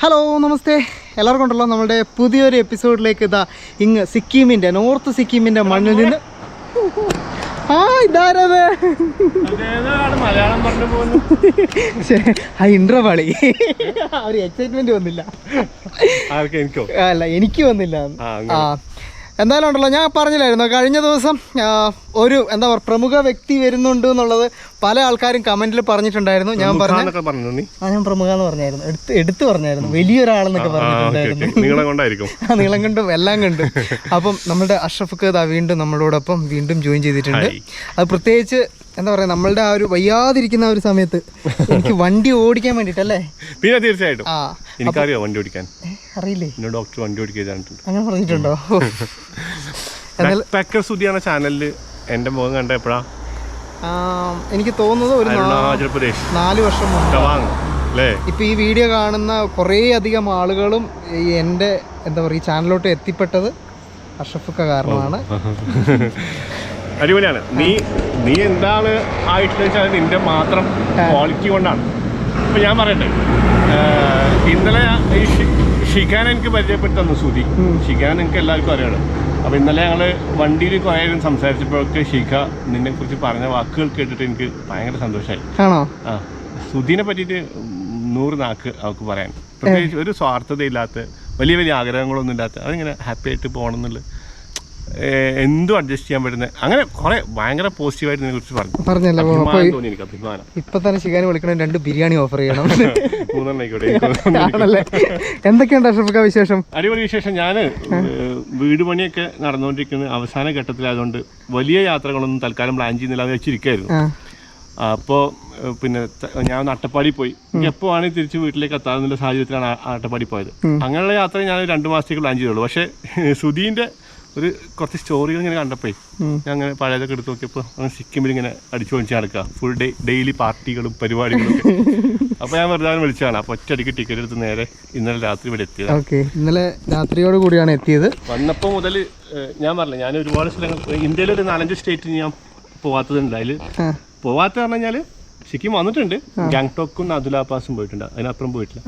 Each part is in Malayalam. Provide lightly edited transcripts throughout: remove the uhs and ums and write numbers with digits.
ഹലോ നമസ്തേ, എല്ലാവർക്കും ഉണ്ടല്ലോ നമ്മുടെ പുതിയൊരു എപ്പിസോഡിലേക്ക്. ഇതാ ഇങ്ങ് സിക്കിമിൻ്റെ നോർത്ത് സിക്കിമിൻ്റെ മണ്ണിൽ നിന്ന് ഇതാരത് ഇൻട്രപാളി ഒരു എക്സൈറ്റ്മെന്റ് വന്നില്ല. അല്ല, എനിക്ക് വന്നില്ല. എന്തായാലും ഉണ്ടല്ലോ, ഞാൻ പറഞ്ഞില്ലായിരുന്നു കഴിഞ്ഞ ദിവസം ഒരു പ്രമുഖ വ്യക്തി വരുന്നുണ്ട് എന്നുള്ളത് പല ആൾക്കാരും കമന്റിൽ പറഞ്ഞിട്ടുണ്ടായിരുന്നു. ഞാൻ ഞാൻ പ്രമുഖ എന്ന് പറഞ്ഞായിരുന്നു, എടുത്തു പറഞ്ഞായിരുന്നു, വലിയൊരാളെന്നൊക്കെ പറഞ്ഞിട്ടുണ്ടായിരുന്നു. നീളം കണ്ടും എല്ലാം കണ്ടും. അപ്പം നമ്മുടെ അഷ്റഫ് ഖാ വീണ്ടും നമ്മളോടൊപ്പം വീണ്ടും ജോയിൻ ചെയ്തിട്ടുണ്ട്. അത് പ്രത്യേകിച്ച് നമ്മളുടെ ആ ഒരു വയ്യാതിരിക്കുന്ന ഒരു സമയത്ത് എനിക്ക് വണ്ടി ഓടിക്കാൻ വേണ്ടിട്ടല്ലേ? പിന്നെ തീർച്ചയായിട്ടും എനിക്കറിയോ വണ്ടി ഓടിക്കാൻ. അറിയില്ലേ? ഡോക്ടർ വണ്ടി ഓടിക്കാൻ അങ്ങനെ പറഞ്ഞിട്ടുണ്ടോ? സുധിയാണ് ചാനലില് എന്റെ മുഖം കണ്ട എപ്പോഴാ? എനിക്ക് തോന്നുന്നത് ഒരു 4 വർഷം മുമ്പ്. ഇപ്പൊ ഈ വീഡിയോ കാണുന്ന കുറേ അധികം ആളുകളും എന്റെ ചാനലിലോട്ട് എത്തിപ്പെട്ടത് അഷ്റഫ് ഖാ കാരണമാണ്. അടിപൊളിയാണ്. നീ എന്താണ് ആയിട്ടുള്ള വെച്ചാൽ നിന്റെ മാത്രം ക്വാളിറ്റി കൊണ്ടാണ്. ഇപ്പൊ ഞാൻ പറയട്ടെ, ഇന്നലെ ഈ ഷിഖാൻ എനിക്ക് പരിചയപ്പെട്ടു തന്നു. സുധി ഷിഖാൻ എനിക്ക് എല്ലാവർക്കും അറിയണം. അപ്പോൾ ഇന്നലെ ഞങ്ങൾ വണ്ടിയിൽ കുറേ നേരം സംസാരിച്ചപ്പോഴൊക്കെ ഷിഖ നിന്നെ കുറിച്ച് പറഞ്ഞ വാക്കുകൾ കേട്ടിട്ട് എനിക്ക് ഭയങ്കര സന്തോഷമായി. സുധീനെ പറ്റിയിട്ട് 100 നാക്ക് അവൾക്ക് പറയാൻ. പ്രത്യേകിച്ച് ഒരു സ്വാർത്ഥതയില്ലാത്ത വലിയ വലിയ ആഗ്രഹങ്ങളൊന്നും ഇല്ലാത്ത അതിങ്ങനെ ഹാപ്പി ആയിട്ട് പോകണം എന്നുള്ള എന്തും അഡ്ജസ്റ്റ് ചെയ്യാൻ പറ്റുന്ന അങ്ങനെ കുറെ ഭയങ്കര പോസിറ്റീവായിട്ട് ഇതിനെ കുറിച്ച് പറഞ്ഞല്ലോ. എനിക്ക് അഭിമാനം. ഇപ്പൊ തന്നെ ഷിഖാൻ വിളിക്കണം, 2 ബിരിയാണി ഓഫർ ചെയ്യണം. 3 ആയിക്കോട്ടെ. എന്തൊക്കെയുണ്ട് അഷ്റഫ് ഖാ വിശേഷം? അടിപൊളി വിശേഷം. ഞാൻ വീട് പണിയൊക്കെ നടന്നുകൊണ്ടിരിക്കുന്ന അവസാന ഘട്ടത്തിലായതുകൊണ്ട് വലിയ യാത്രകളൊന്നും തൽക്കാലം പ്ലാൻ ചെയ്യുന്നില്ല വെച്ചിരിക്കായിരുന്നു. അപ്പോൾ പിന്നെ ഞാൻ അട്ടപ്പാടി പോയി. എപ്പോൾ ആണ് തിരിച്ച് വീട്ടിലേക്ക് എത്താമെന്നുള്ള സാഹചര്യത്തിലാണ് അട്ടപ്പാടി പോയത്. അങ്ങനെയുള്ള യാത്ര ഞാൻ 2 മാസത്തേക്ക് പ്ലാൻ ചെയ്തുള്ളൂ. പക്ഷേ സുധീൻ്റെ ഒരു കുറച്ച് സ്റ്റോറികൾ ഇങ്ങനെ കണ്ടപ്പോഴേ ഞാൻ അങ്ങനെ പഴയതൊക്കെ എടുത്ത് നോക്കിയപ്പോൾ അങ്ങനെ സിക്കിമിൽ ഇങ്ങനെ അടിച്ചു പൊളിച്ച് നടക്കുക. ഫുൾ ഡെയിലി പാർട്ടികളും പരിപാടികളും. അപ്പോൾ ഞാൻ വെറുതെ വിളിച്ചതാണ്. അപ്പോൾ ഒറ്റയടിക്ക് ടിക്കറ്റ് എടുത്ത് നേരെ ഇന്നലെ രാത്രി ഇവിടെ എത്തിയത്. ഓക്കെ, ഇന്നലെ രാത്രിയോട് കൂടിയാണ് എത്തിയത്. വന്നപ്പോൾ മുതൽ ഞാൻ പറഞ്ഞില്ല, ഞാൻ ഒരുപാട് സ്ഥലങ്ങൾ ഇന്ത്യയിലൊരു 4-5 സ്റ്റേറ്റ് ഞാൻ പോവാത്തതുണ്ട്. അതിൽ പോവാത്ത പറഞ്ഞു കഴിഞ്ഞാൽ സിക്കിം വന്നിട്ടുണ്ട്, ഗാങ്ടോക്കും നതുല പാസും പോയിട്ടുണ്ട്, അതിനപ്പുറം പോയിട്ടില്ല.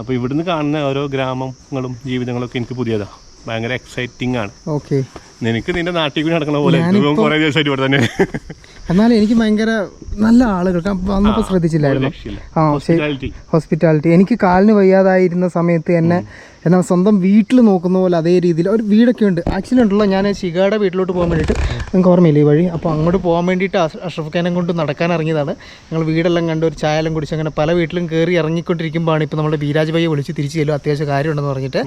അപ്പോൾ ഇവിടുന്ന് കാണുന്ന ഓരോ ഗ്രാമങ്ങളും ജീവിതങ്ങളൊക്കെ എനിക്ക് പുതിയതാണ്, ഭയങ്കര എക്സൈറ്റിംഗ് ആണ്. നിനക്ക് നിന്റെ നാട്ടിൽ കൂടി നടക്കണ പോലെ കുറെ ദിവസമായിട്ട് ഇവിടെ തന്നെ. എന്നാലും എനിക്ക് ഭയങ്കര നല്ല ആളുകൾക്ക് വന്നപ്പോൾ ശ്രദ്ധിച്ചില്ലായിരുന്നു. ഹോസ്പിറ്റാലിറ്റി. എനിക്ക് കാലിന് വയ്യാതായിരുന്ന സമയത്ത് എന്നെ സ്വന്തം വീട്ടിൽ നോക്കുന്ന പോലെ അതേ രീതിയിൽ ഒരു വീടൊക്കെ ഉണ്ട്. ആക്ച്വലി ഉണ്ടല്ലോ, ഞാൻ ഷിഖയുടെ വീട്ടിലോട്ട് പോകാൻ വേണ്ടിയിട്ട്, നിങ്ങൾക്ക് ഓർമ്മയില്ലേ ഈ വഴി? അപ്പോൾ അങ്ങോട്ട് പോകാൻ വേണ്ടിയിട്ട് അഷ്റഫ് ഖാനെ കൊണ്ട് നടക്കാൻ ഇറങ്ങിയതാണ്. ഞങ്ങൾ വീടെല്ലാം കണ്ട് ഒരു ചായ എല്ലാം കുടിച്ച് അങ്ങനെ പല വീട്ടിലും കയറി ഇറങ്ങിക്കൊണ്ടിരിക്കുമ്പോഴാണ് ഇപ്പോൾ നമ്മുടെ ബീരാജ് ഭായിയെ വിളിച്ച് തിരിച്ചു ചെല്ലും, അത്യാവശ്യം കാര്യമുണ്ടെന്ന് പറഞ്ഞിട്ട്.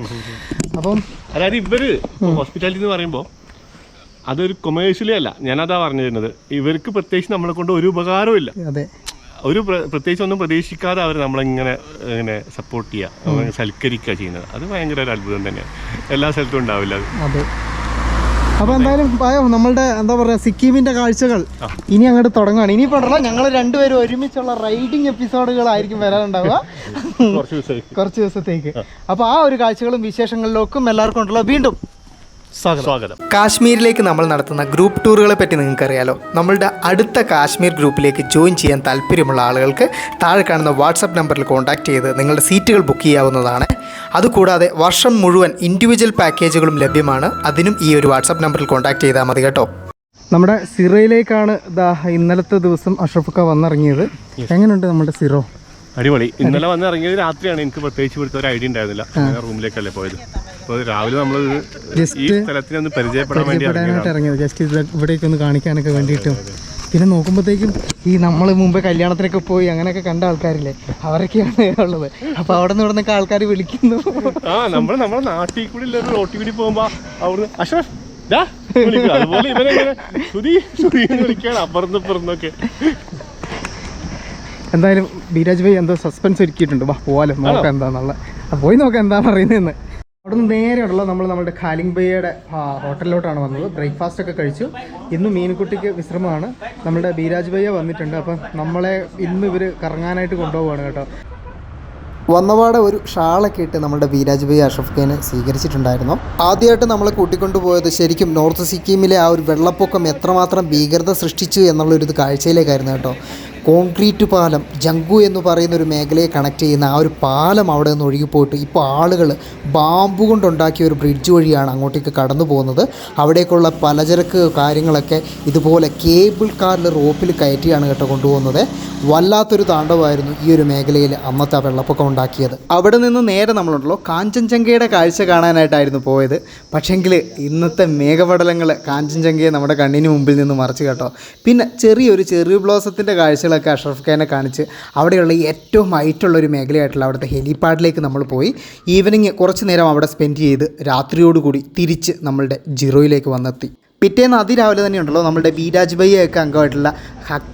അപ്പം അതായത് ഇവര് ഹോസ്പിറ്റാലിറ്റി എന്ന് പറയുമ്പോൾ അതൊരു കൊമേഴ്ഷ്യലി അല്ല, ഞാനതാ പറഞ്ഞു തരുന്നത്. ഇവർക്ക് പ്രത്യേകിച്ച് നമ്മളെ കൊണ്ട് ഒരു ഉപകാരവും ഇല്ല. അതെ, ഒരു പ്രത്യേകിച്ച് ഒന്നും പ്രതീക്ഷിക്കാതെ അവർ നമ്മളിങ്ങനെ ഇങ്ങനെ സപ്പോർട്ട് ചെയ്യുക, സൽക്കരിക്കുക ചെയ്യുന്നത്. അത് ഭയങ്കര ഒരു അത്ഭുതം തന്നെയാണ്. എല്ലാ സ്ഥലത്തും ഉണ്ടാവില്ല അത്. അതെ. അപ്പോൾ എന്തായാലും നമ്മളുടെ സിക്കിമിന്റെ കാഴ്ചകൾ ഇനി അങ്ങോട്ട് തുടങ്ങുകയാണ്. ഇനി പറഞ്ഞാൽ ഞങ്ങൾ രണ്ടുപേരും ഒരുമിച്ചുള്ള റൈഡിങ് എപ്പിസോഡുകളായിരിക്കും വരാനുണ്ടാവുക കുറച്ച് ദിവസത്തേക്ക്. അപ്പോൾ ആ ഒരു കാഴ്ചകളും വിശേഷങ്ങളിലേക്കും എല്ലാവർക്കും ഉണ്ടല്ലോ വീണ്ടും സ്വാഗതം. കാശ്മീരിലേക്ക് നമ്മൾ നടത്തുന്ന ഗ്രൂപ്പ് ടൂറുകളെ പറ്റി നിങ്ങൾക്കറിയാലോ. നമ്മളുടെ അടുത്ത കാശ്മീർ ഗ്രൂപ്പിലേക്ക് ജോയിൻ ചെയ്യാൻ താല്പര്യമുള്ള ആളുകൾക്ക് താഴെ കാണുന്ന വാട്സപ്പ് നമ്പറിൽ കോൺടാക്ട് ചെയ്ത് നിങ്ങളുടെ സീറ്റുകൾ ബുക്ക് ചെയ്യാവുന്നതാണ്. അതുകൂടാതെ വർഷം മുഴുവൻ ഇൻഡിവിജ്വൽ പാക്കേജുകളും ലഭ്യമാണ്. അതിനും ഈ ഒരു വാട്സപ്പ് നമ്പറിൽ കോൺടാക്ട് ചെയ്താൽ മതി കേട്ടോ. നമ്മുടെ സിറയിലേക്കാണ് ഇന്നലത്തെ ദിവസം അഷ്റഫ് ഖാ വന്നിറങ്ങിയത്. എങ്ങനെയുണ്ട് നമ്മുടെ സിറോ? അടിപൊളി. ഇന്നലെ വന്നിറങ്ങിയത് രാത്രിയാണ്. എനിക്ക് പ്രത്യേകിച്ച് ഇവിടുത്തെ ഒരു ഐഡിയ ഉണ്ടായിരുന്നില്ല. റൂമിലേക്കല്ലേ പോയത്. അപ്പോൾ രാവിലെ നമ്മൾ ഈ സ്ഥലത്തിനെ ഒന്ന് പരിചയപ്പെടാനായിട്ട് ഇറങ്ങിയത്, ജസ്റ്റ് ഇവിടേക്ക് ഒന്ന് കാണിക്കാനൊക്കെ വേണ്ടിയിട്ടും. പിന്നെ നോക്കുമ്പോഴത്തേക്കും ഈ നമ്മൾ മുമ്പ് കല്യാണത്തിനൊക്കെ പോയി അങ്ങനെയൊക്കെ കണ്ട ആൾക്കാരില്ലേ, അവരൊക്കെയാണ് ഉള്ളത്. അപ്പോൾ അവിടെ നിന്ന് ഇവിടെ നിന്നൊക്കെ ആൾക്കാർ വിളിക്കുന്നു. നമ്മുടെ നാട്ടിൽ കൂടി റോട്ടിൽ കൂടി പോകുമ്പോൾ അവിടെ അഷ്റഫ് അതുപോലെ ഇവരെങ്ങനെ വിളിക്കുകയാണ് അപ്പുറന്നൊക്കെ. എന്തായാലും ബീരാജ് ഭായി എന്തോ സസ്പെൻസ് ഒരുക്കിയിട്ടുണ്ട്. പോവാലോ, നോക്കാം എന്താന്നുള്ള. പോയി നോക്കാം എന്താ പറയുന്നതെന്ന്. അവിടെ നിന്ന് നേരെ ഉള്ള നമ്മുടെ ഖാലിംഗ് ബയ്യയുടെ ഹോട്ടലിലോട്ടാണ് വന്നത്. ബ്രേക്ക്ഫാസ്റ്റ് ഒക്കെ കഴിച്ചു. ഇന്ന് മീനുകുട്ടിക്ക് വിശ്രമമാണ്. നമ്മുടെ ബീരാജ് ഭയ്യ വന്നിട്ടുണ്ട്. അപ്പം നമ്മളെ ഇന്ന് ഇവർ കറങ്ങാനായിട്ട് കൊണ്ടുപോവുകയാണ് കേട്ടോ. വന്നപാടെ ഒരു ഷാളൊക്കെ ഇട്ട് നമ്മുടെ ബീരാജ് ഭായി അഷ്റഫ് ഖാനെ സ്വീകരിച്ചിട്ടുണ്ടായിരുന്നു. ആദ്യമായിട്ട് നമ്മളെ കൂട്ടിക്കൊണ്ടുപോയത് ശരിക്കും നോർത്ത് സിക്കിമിലെ ആ ഒരു വെള്ളപ്പൊക്കം എത്രമാത്രം ഭീകരത സൃഷ്ടിച്ചു എന്നുള്ളൊരു കാഴ്ചയിലേക്കായിരുന്നു കേട്ടോ. കോൺക്രീറ്റ് പാലം ജങ്കു എന്ന് പറയുന്ന ഒരു മേഖലയെ കണക്ട് ചെയ്യുന്ന ആ ഒരു പാലം അവിടെ നിന്ന് ഒഴുകിപ്പോയിട്ട് ഇപ്പോൾ ആളുകൾ ബാമ്പു കൊണ്ടുണ്ടാക്കിയ ഒരു ബ്രിഡ്ജ് വഴിയാണ് അങ്ങോട്ടേക്ക് കടന്നു പോകുന്നത്. അവിടേക്കുള്ള പലചരക്ക് കാര്യങ്ങളൊക്കെ ഇതുപോലെ കേബിൾ കാറിൽ റോപ്പിൽ കയറ്റിയാണ് കേട്ടോ കൊണ്ടുപോകുന്നത്. വല്ലാത്തൊരു താണ്ഡവമായിരുന്നു ഈ ഒരു മേഖലയിൽ അന്നത്തെ ആ വെള്ളപ്പൊക്കം ഉണ്ടാക്കിയത്. അവിടെ നിന്ന് നേരെ നമ്മളുണ്ടല്ലോ കാഞ്ചൻജംഗയുടെ കാഴ്ച കാണാനായിട്ടായിരുന്നു പോയത്. പക്ഷേങ്കിൽ ഇന്നത്തെ മേഘപടലങ്ങൾ കാഞ്ചൻജംഗയെ നമ്മുടെ കണ്ണിന് മുമ്പിൽ നിന്ന് മറച്ചു കേട്ടോ. പിന്നെ ചെറിയൊരു ചെറി ബ്ലോസത്തിൻ്റെ കാഴ്ചകളൊക്കെ അഷ്റഫ് ഖാനെ കാണിച്ച് അവിടെയുള്ള ഏറ്റവും ഹൈറ്റുള്ളൊരു മേഖലയായിട്ടുള്ള അവിടുത്തെ ഹെലിപാഡിലേക്ക് നമ്മൾ പോയി ഈവനിങ് കുറച്ച് നേരം അവിടെ സ്പെൻഡ് ചെയ്ത് രാത്രിയോടുകൂടി തിരിച്ച് നമ്മളുടെ ജിറോയിലേക്ക് വന്നെത്തി. പിറ്റേന്ന് അതിരാവിലെ തന്നെ ഉണ്ടല്ലോ നമ്മുടെ ബീരാജ് ഭയ്യൊക്കെ അംഗമായിട്ടുള്ള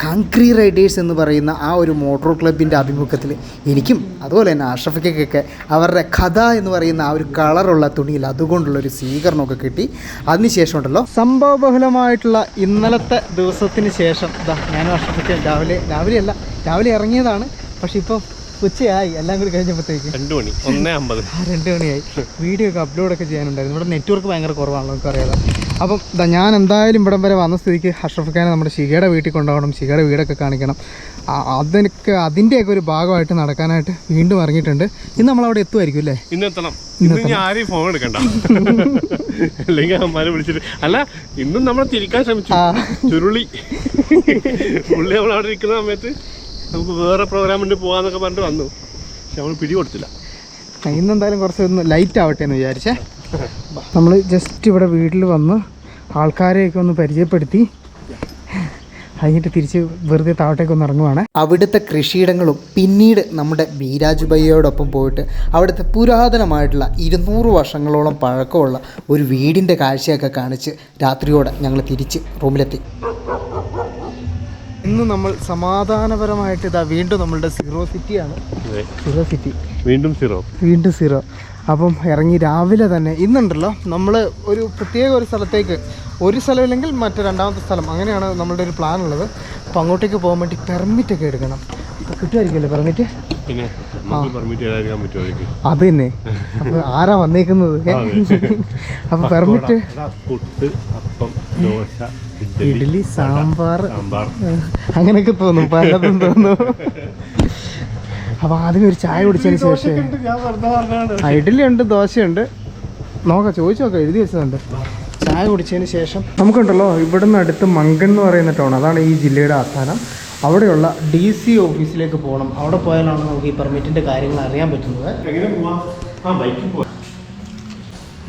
കൺക്രീ റൈഡേഴ്സ് എന്ന് പറയുന്ന ആ ഒരു മോട്ടോർ ക്ലബിൻ്റെ ആഭിമുഖ്യത്തിൽ എനിക്കും അതുപോലെ തന്നെ അഷ്റഫിക്കൊക്കെ അവരുടെ കഥ എന്ന് പറയുന്ന ആ ഒരു കളറുള്ള തുണിയിൽ അതുകൊണ്ടുള്ളൊരു സ്വീകരണമൊക്കെ കിട്ടി. അതിനുശേഷം ഉണ്ടല്ലോ സംഭവബഹുലമായിട്ടുള്ള ഇന്നലത്തെ ദിവസത്തിന് ശേഷം ഞാനും അഷ്റഫിക്ക് രാവിലെ ഇറങ്ങിയതാണ്. പക്ഷെ ഇപ്പം ഉച്ചയായി എല്ലാം കൂടി കഴിഞ്ഞപ്പോഴത്തേക്ക് 2 മണി 1:50 മണിയായി. വീഡിയോ ഒക്കെ അപ്ലോഡൊക്കെ ചെയ്യാനുണ്ടായിരുന്നു. ഇവിടെ നെറ്റ്വർക്ക് ഭയങ്കര കുറവാണല്ലോ നമുക്കറിയാതെ. അപ്പം ഞാൻ എന്തായാലും ഇവിടം വരെ വന്ന സ്ഥിതിക്ക് അഷ്റഫ് ഖാനെ നമ്മുടെ ഷിഗയുടെ വീട്ടിൽ കൊണ്ടുപോകണം, ഷിഗയുടെ വീടൊക്കെ കാണിക്കണം. അതിൻ്റെയൊക്കെ ഒരു ഭാഗമായിട്ട് നടക്കാനായിട്ട് വീണ്ടും ഇറങ്ങിയിട്ടുണ്ട്. ഇന്ന് നമ്മളവിടെ എത്തുമായിരിക്കും അല്ലേ? ഇന്ന് എത്തണം. ഇന്ന് ആരെയും ഫോൺ എടുക്കണ്ട, അല്ലെങ്കിൽ അമ്മമാരെ വിളിച്ചിട്ട് അല്ല. ഇന്നും നമ്മൾ തിരിക്കാൻ ശ്രമിച്ചു. ചുരുളി പുള്ളി നമ്മൾ അവിടെ ഇരിക്കുന്ന സമയത്ത് നമുക്ക് വേറെ പ്രോഗ്രാമിന് പോകാന്നൊക്കെ പറഞ്ഞിട്ട് വന്നു. പക്ഷെ നമ്മൾ പിടി കൊടുത്തില്ല. ഇന്നെന്തായാലും കുറച്ചൊന്ന് ലൈറ്റ് ആവട്ടെ എന്ന് വിചാരിച്ചേ. നമ്മൾ ജസ്റ്റ് ഇവിടെ വീട്ടിൽ വന്ന് ആൾക്കാരെയൊക്കെ ഒന്ന് പരിചയപ്പെടുത്തി കഴിഞ്ഞിട്ട് തിരിച്ച് വെറുതെ താഴോട്ടേക്കൊന്ന് ഇറങ്ങുവാണ്. അവിടുത്തെ കൃഷിയിടങ്ങളും പിന്നീട് നമ്മുടെ ബീരാജ് ഭയ്യയോടൊപ്പം പോയിട്ട് അവിടുത്തെ പുരാതനമായിട്ടുള്ള 200 വർഷങ്ങളോളം പഴക്കമുള്ള ഒരു വീടിൻ്റെ കാഴ്ചയൊക്കെ കാണിച്ച് രാത്രിയോടെ ഞങ്ങൾ തിരിച്ച് റൂമിലെത്തി. ഇന്ന് നമ്മൾ സമാധാനപരമായിട്ട് വീണ്ടും നമ്മളുടെ സീറോ സിറ്റിയാണ്. സീറോ സിറ്റി വീണ്ടും സീറോ. അപ്പം ഇറങ്ങി രാവിലെ തന്നെ ഇന്നുണ്ടല്ലോ നമ്മൾ ഒരു പ്രത്യേക ഒരു സ്ഥലത്തേക്ക്, ഒരു സ്ഥലമില്ലെങ്കിൽ മറ്റേ രണ്ടാമത്തെ സ്ഥലം, അങ്ങനെയാണ് നമ്മളുടെ ഒരു പ്ലാൻ ഉള്ളത്. അപ്പോൾ അങ്ങോട്ടേക്ക് പോകാൻ വേണ്ടി പെർമിറ്റൊക്കെ എടുക്കണം. അപ്പോൾ കിട്ടുമായിരിക്കുമല്ലോ പെർമിറ്റ്? അത് തന്നെ. അപ്പോൾ ആരാ വന്നേക്കുന്നത്? അപ്പോൾ പെർമിറ്റ് ഇഡ്ഡലി സാമ്പാർ അങ്ങനെയൊക്കെ തോന്നും, പലതും തോന്നും. അപ്പോൾ ആദ്യം ഒരു ചായ കുടിച്ചതിന് ശേഷം ഇഡ്ഡലി ഉണ്ട്, ദോശയുണ്ട്, നോക്കാം, ചോദിച്ചു നോക്കാം, എഴുതി വെച്ചതുണ്ട്. ചായ കുടിച്ചതിന് ശേഷം നമുക്കുണ്ടല്ലോ ഇവിടുന്ന് അടുത്ത് മങ്കൺ എന്ന് പറയുന്ന ടൗൺ, അതാണ് ഈ ജില്ലയുടെ ആസ്ഥാനം. അവിടെയുള്ള DC ഓഫീസിലേക്ക് പോകണം. അവിടെ പോയാലാണ് നമുക്ക് ഈ പെർമിറ്റിൻ്റെ കാര്യങ്ങൾ അറിയാൻ പറ്റുന്നത്.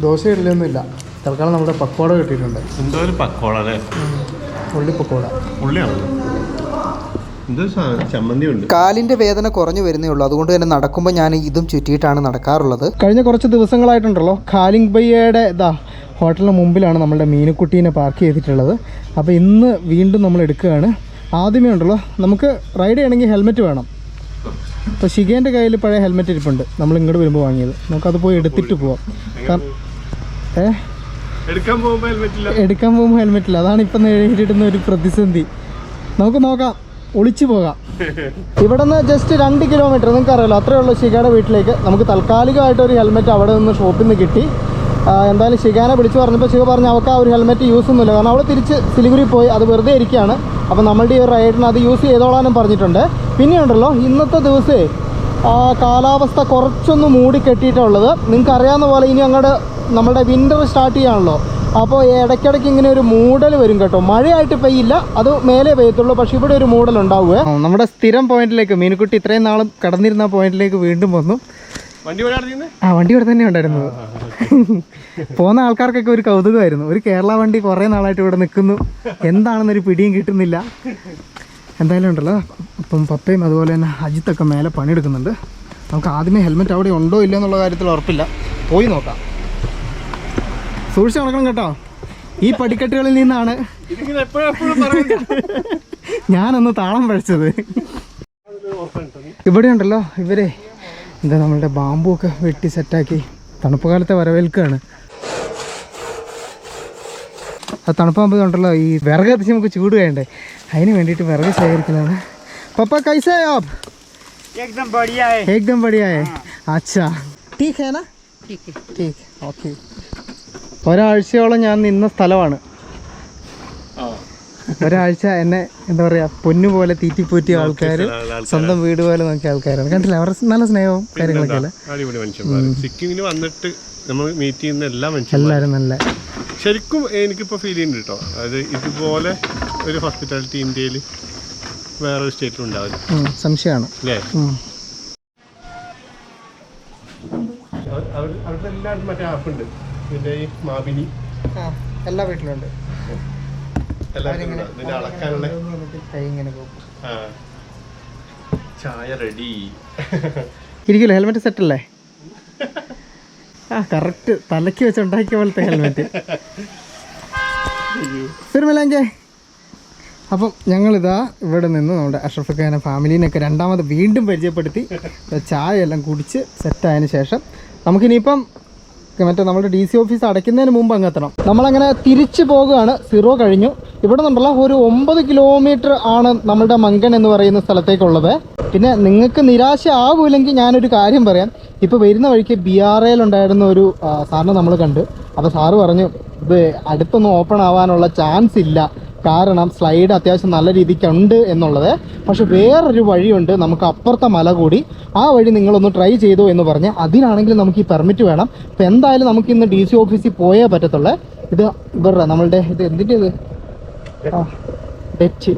ദോശ ഇഡ്ഡലിയൊന്നുമില്ല, തൽക്കാലം നമ്മുടെ പക്കോട കിട്ടിയിട്ടുണ്ട്. ഉള്ളി പക്കോട. കാലിൻ്റെ വേദന കുറഞ്ഞു വരുന്നേ ഉള്ളൂ, അതുകൊണ്ട് തന്നെ നടക്കുമ്പോൾ ഞാൻ ഇതും ചുറ്റിയിട്ടാണ് നടക്കാറുള്ളത്. കഴിഞ്ഞ കുറച്ച് ദിവസങ്ങളായിട്ടുണ്ടല്ലോ ഖാലിംഗ് ഭയ്യയുടെ ഹോട്ടലിന് മുമ്പിലാണ് നമ്മളുടെ മീനുക്കുട്ടീനെ പാർക്ക് ചെയ്തിട്ടുള്ളത്. അപ്പോൾ ഇന്ന് വീണ്ടും നമ്മൾ എടുക്കുകയാണ്. ആദ്യമേ ഉണ്ടല്ലോ നമുക്ക് റൈഡ് ചെയ്യണമെങ്കിൽ ഹെൽമെറ്റ് വേണം. ഇപ്പോൾ ഷിഗേൻ്റെ കയ്യിൽ പഴയ ഹെൽമെറ്റ് ഇരിപ്പുണ്ട്, നമ്മൾ ഇങ്ങോട്ട് വരുമ്പോൾ വാങ്ങിയത്. നമുക്കത് പോയി എടുത്തിട്ട് പോവാം. എടുക്കാൻ പോകുമ്പോൾ ഹെൽമെറ്റ് ഇല്ല, അതാണ് ഇപ്പം നേരിടുന്ന ഒരു പ്രതിസന്ധി. നമുക്ക് നോക്കാം, ഒളിച്ചു പോകാം. ഇവിടെ നിന്ന് ജസ്റ്റ് 2 കിലോമീറ്റർ, നിങ്ങൾക്ക് അറിയാലോ, അത്രയേ ഉള്ളൂ ഷിഗയുടെ വീട്ടിലേക്ക്. നമുക്ക് താൽക്കാലികമായിട്ടൊരു ഹെൽമെറ്റ് അവിടെ നിന്ന് ഷോപ്പിൽ നിന്ന് കിട്ടി. എന്തായാലും ഷിഗാനെ വിളിച്ച് പറഞ്ഞപ്പോൾ ഷിഗ പറഞ്ഞു അവൾക്ക് ആ ഒരു ഹെൽമെറ്റ് യൂസ് ഒന്നുമില്ല, കാരണം അവൾ തിരിച്ച് സിലിഗുരി പോയി, അത് വെറുതെ ഇരിക്കുകയാണ്. അപ്പോൾ നമ്മളുടെ ഈ റൈഡിന് അത് യൂസ് ചെയ്തോളാനും പറഞ്ഞിട്ടുണ്ട്. പിന്നെയുണ്ടല്ലോ ഇന്നത്തെ ദിവസമേ കാലാവസ്ഥ കുറച്ചൊന്ന് മൂടി കെട്ടിയിട്ടുള്ളത്. നിങ്ങൾക്ക് അറിയാവുന്ന പോലെ ഇനി അങ്ങോട്ട് നമ്മുടെ വിൻ്റർ സ്റ്റാർട്ട് ചെയ്യാണല്ലോ. അപ്പോൾ ഇടയ്ക്കിടയ്ക്ക് ഇങ്ങനെ ഒരു മൂടൽ വരും കേട്ടോ. മഴയായിട്ട് പെയ്യില്ല, അത് മേലെ പെയ്യത്തുള്ളൂ, പക്ഷെ ഇവിടെ ഒരു മൂടൽ ഉണ്ടാവുക. നമ്മുടെ സ്ഥിരം പോയിന്റിലേക്ക് മീനുക്കുട്ടി ഇത്രയും നാളും കടന്നിരുന്ന പോയിന്റിലേക്ക് വീണ്ടും വന്നു. വണ്ടി ഇവിടെ തന്നെ ഉണ്ടായിരുന്നത്. പോകുന്ന ആൾക്കാർക്കൊക്കെ ഒരു കൗതുകമായിരുന്നു. ഒരു കേരള വണ്ടി കുറേ നാളായിട്ട് ഇവിടെ നിൽക്കുന്നു, എന്താണെന്നൊരു പിടിയും കിട്ടുന്നില്ല. എന്തായാലും ഉണ്ടല്ലോ ഇപ്പം പപ്പയും അതുപോലെ തന്നെ അജിത്തൊക്കെ മേലെ പണിയെടുക്കുന്നുണ്ട്. നമുക്ക് ആദ്യമേ ഹെൽമെറ്റ് അവിടെ ഉണ്ടോ ഇല്ലയോ എന്നുള്ള കാര്യത്തിൽ ഉറപ്പില്ല, പോയി നോക്കാം. സൂക്ഷിച്ച് നടക്കണം കേട്ടോ. ഈ പടിക്കെട്ടുകളിൽ നിന്നാണ് ഞാനൊന്ന് താളം പഴിച്ചത്. ഇവിടെ ഉണ്ടല്ലോ ഇവരെ നമ്മളുടെ ബാമ്പു ഒക്കെ വെട്ടി സെറ്റാക്കി തണുപ്പ് കാലത്തെ വരവേൽക്കുകയാണ്. ആ തണുപ്പാകുമ്പോൾ ഉണ്ടല്ലോ ഈ വിറക് കത്തിച്ച് നമുക്ക് ചൂട് വേണ്ടേ, അതിന് വേണ്ടിയിട്ട് വിറക് ശേഖരിക്കലാണ്. പപ്പ കൈസേ ആപ്? एकदम बढ़िया है. एकदम बढ़िया है. अच्छा ठीक है ना? ठीक ഓക്കെ. ഒരാഴ്ചയോളം ഞാൻ നിന്ന സ്ഥലമാണ്. ഒരാഴ്ച എന്നെ എന്താ പറയാ പൊന്നുപോലെ തീറ്റിപ്പൂറ്റിയ ആൾക്കാർ, സ്വന്തം വീട് പോലെ നോക്കിയ ആൾക്കാരാണ്. കണ്ടില്ല അവരുടെ നല്ല സ്നേഹവും കാര്യങ്ങളൊക്കെ അല്ലേ. അടിപൊളി മനുഷ്യന്മാർ. സിക്കിമിൽ വന്നിട്ട് നമ്മൾ മീറ്റ് ചെയ്യുന്ന എല്ലാ മനുഷ്യരും എല്ലാവരും നല്ല ശരിക്കും എനിക്കിപ്പോൾ ഫീൽ ചെയ്യുന്നുണ്ട് കേട്ടോ. അതായത് ഇതുപോലെ ഒരു ഹോസ്പിറ്റാലിറ്റി ഇന്ത്യയിൽ വേറൊരു സ്റ്റേറ്റിലും ഉണ്ടാവില്ല. സംശയമാണ് അല്ലേ? അവരുടെ എല്ലാവരും മറ്റേ ആപ്പുണ്ട്, ഇതിൻ്റെ ഈ മാബിനി എല്ലാ വീട്ടിലുണ്ട്. എല്ലാവരും ഇതിൻ്റെ അളക്കാനുള്ള ചായ റെഡി ഇരിക്കില്ല. ഹെൽമെറ്റ് സെറ്റ് അല്ലേ? കറക്റ്റ് തലയ്ക്ക് വെച്ച് ഉണ്ടാക്കിയ പോലത്തെ ഹെൽമെറ്റ്. ഫിർമിലാങ്കേ. അപ്പം ഞങ്ങളിതാ ഇവിടെ നിന്ന് നമ്മുടെ അഷ്റഫ് ഖാനെ ഫാമിലീനൊക്കെ രണ്ടാമത് വീണ്ടും പരിചയപ്പെടുത്തി ചായ എല്ലാം കുടിച്ച് സെറ്റായതിനു ശേഷം നമുക്കിനിയിപ്പം മറ്റേ നമ്മുടെ DC ഓഫീസ് അടയ്ക്കുന്നതിന് മുമ്പ് അങ്ങ് എത്തണം. നമ്മളങ്ങനെ തിരിച്ചു പോകുകയാണ്. സീറോ കഴിഞ്ഞു. ഇവിടെ നിന്നുള്ള ഒരു 9 കിലോമീറ്റർ ആണ് നമ്മുടെ മങ്കൻ എന്ന് പറയുന്ന സ്ഥലത്തേക്കുള്ളത്. പിന്നെ നിങ്ങൾക്ക് നിരാശ ആവൂല്ലെങ്കിൽ ഞാനൊരു കാര്യം പറയാം. ഇപ്പോൾ വരുന്ന വഴിക്ക് BRAയിൽ ഉണ്ടായിരുന്ന ഒരു സാറിനെ നമ്മൾ കണ്ട്. അപ്പോൾ സാറ് പറഞ്ഞു ഇത് അടുത്തൊന്നും ഓപ്പൺ ആവാനുള്ള ചാൻസ് ഇല്ല, കാരണം സ്ലൈഡ് അത്യാവശ്യം നല്ല രീതിക്കുണ്ട് എന്നുള്ളത്. പക്ഷെ വേറൊരു വഴിയുണ്ട് നമുക്ക് അപ്പുറത്തെ മല കൂടി, ആ വഴി നിങ്ങളൊന്ന് ട്രൈ ചെയ്തു എന്ന് പറഞ്ഞ് അതിനാണെങ്കിൽ നമുക്ക് ഈ പെർമിറ്റ് വേണം. അപ്പോൾ എന്തായാലും നമുക്ക് ഇന്ന് DC ഓഫീസിൽ പോയേ പറ്റത്തുള്ളൂ. ഇത് ഇവരുടെ നമ്മളുടെ ഇത് എന്തിൻ്റെ ഇത് ഡെറ്റ്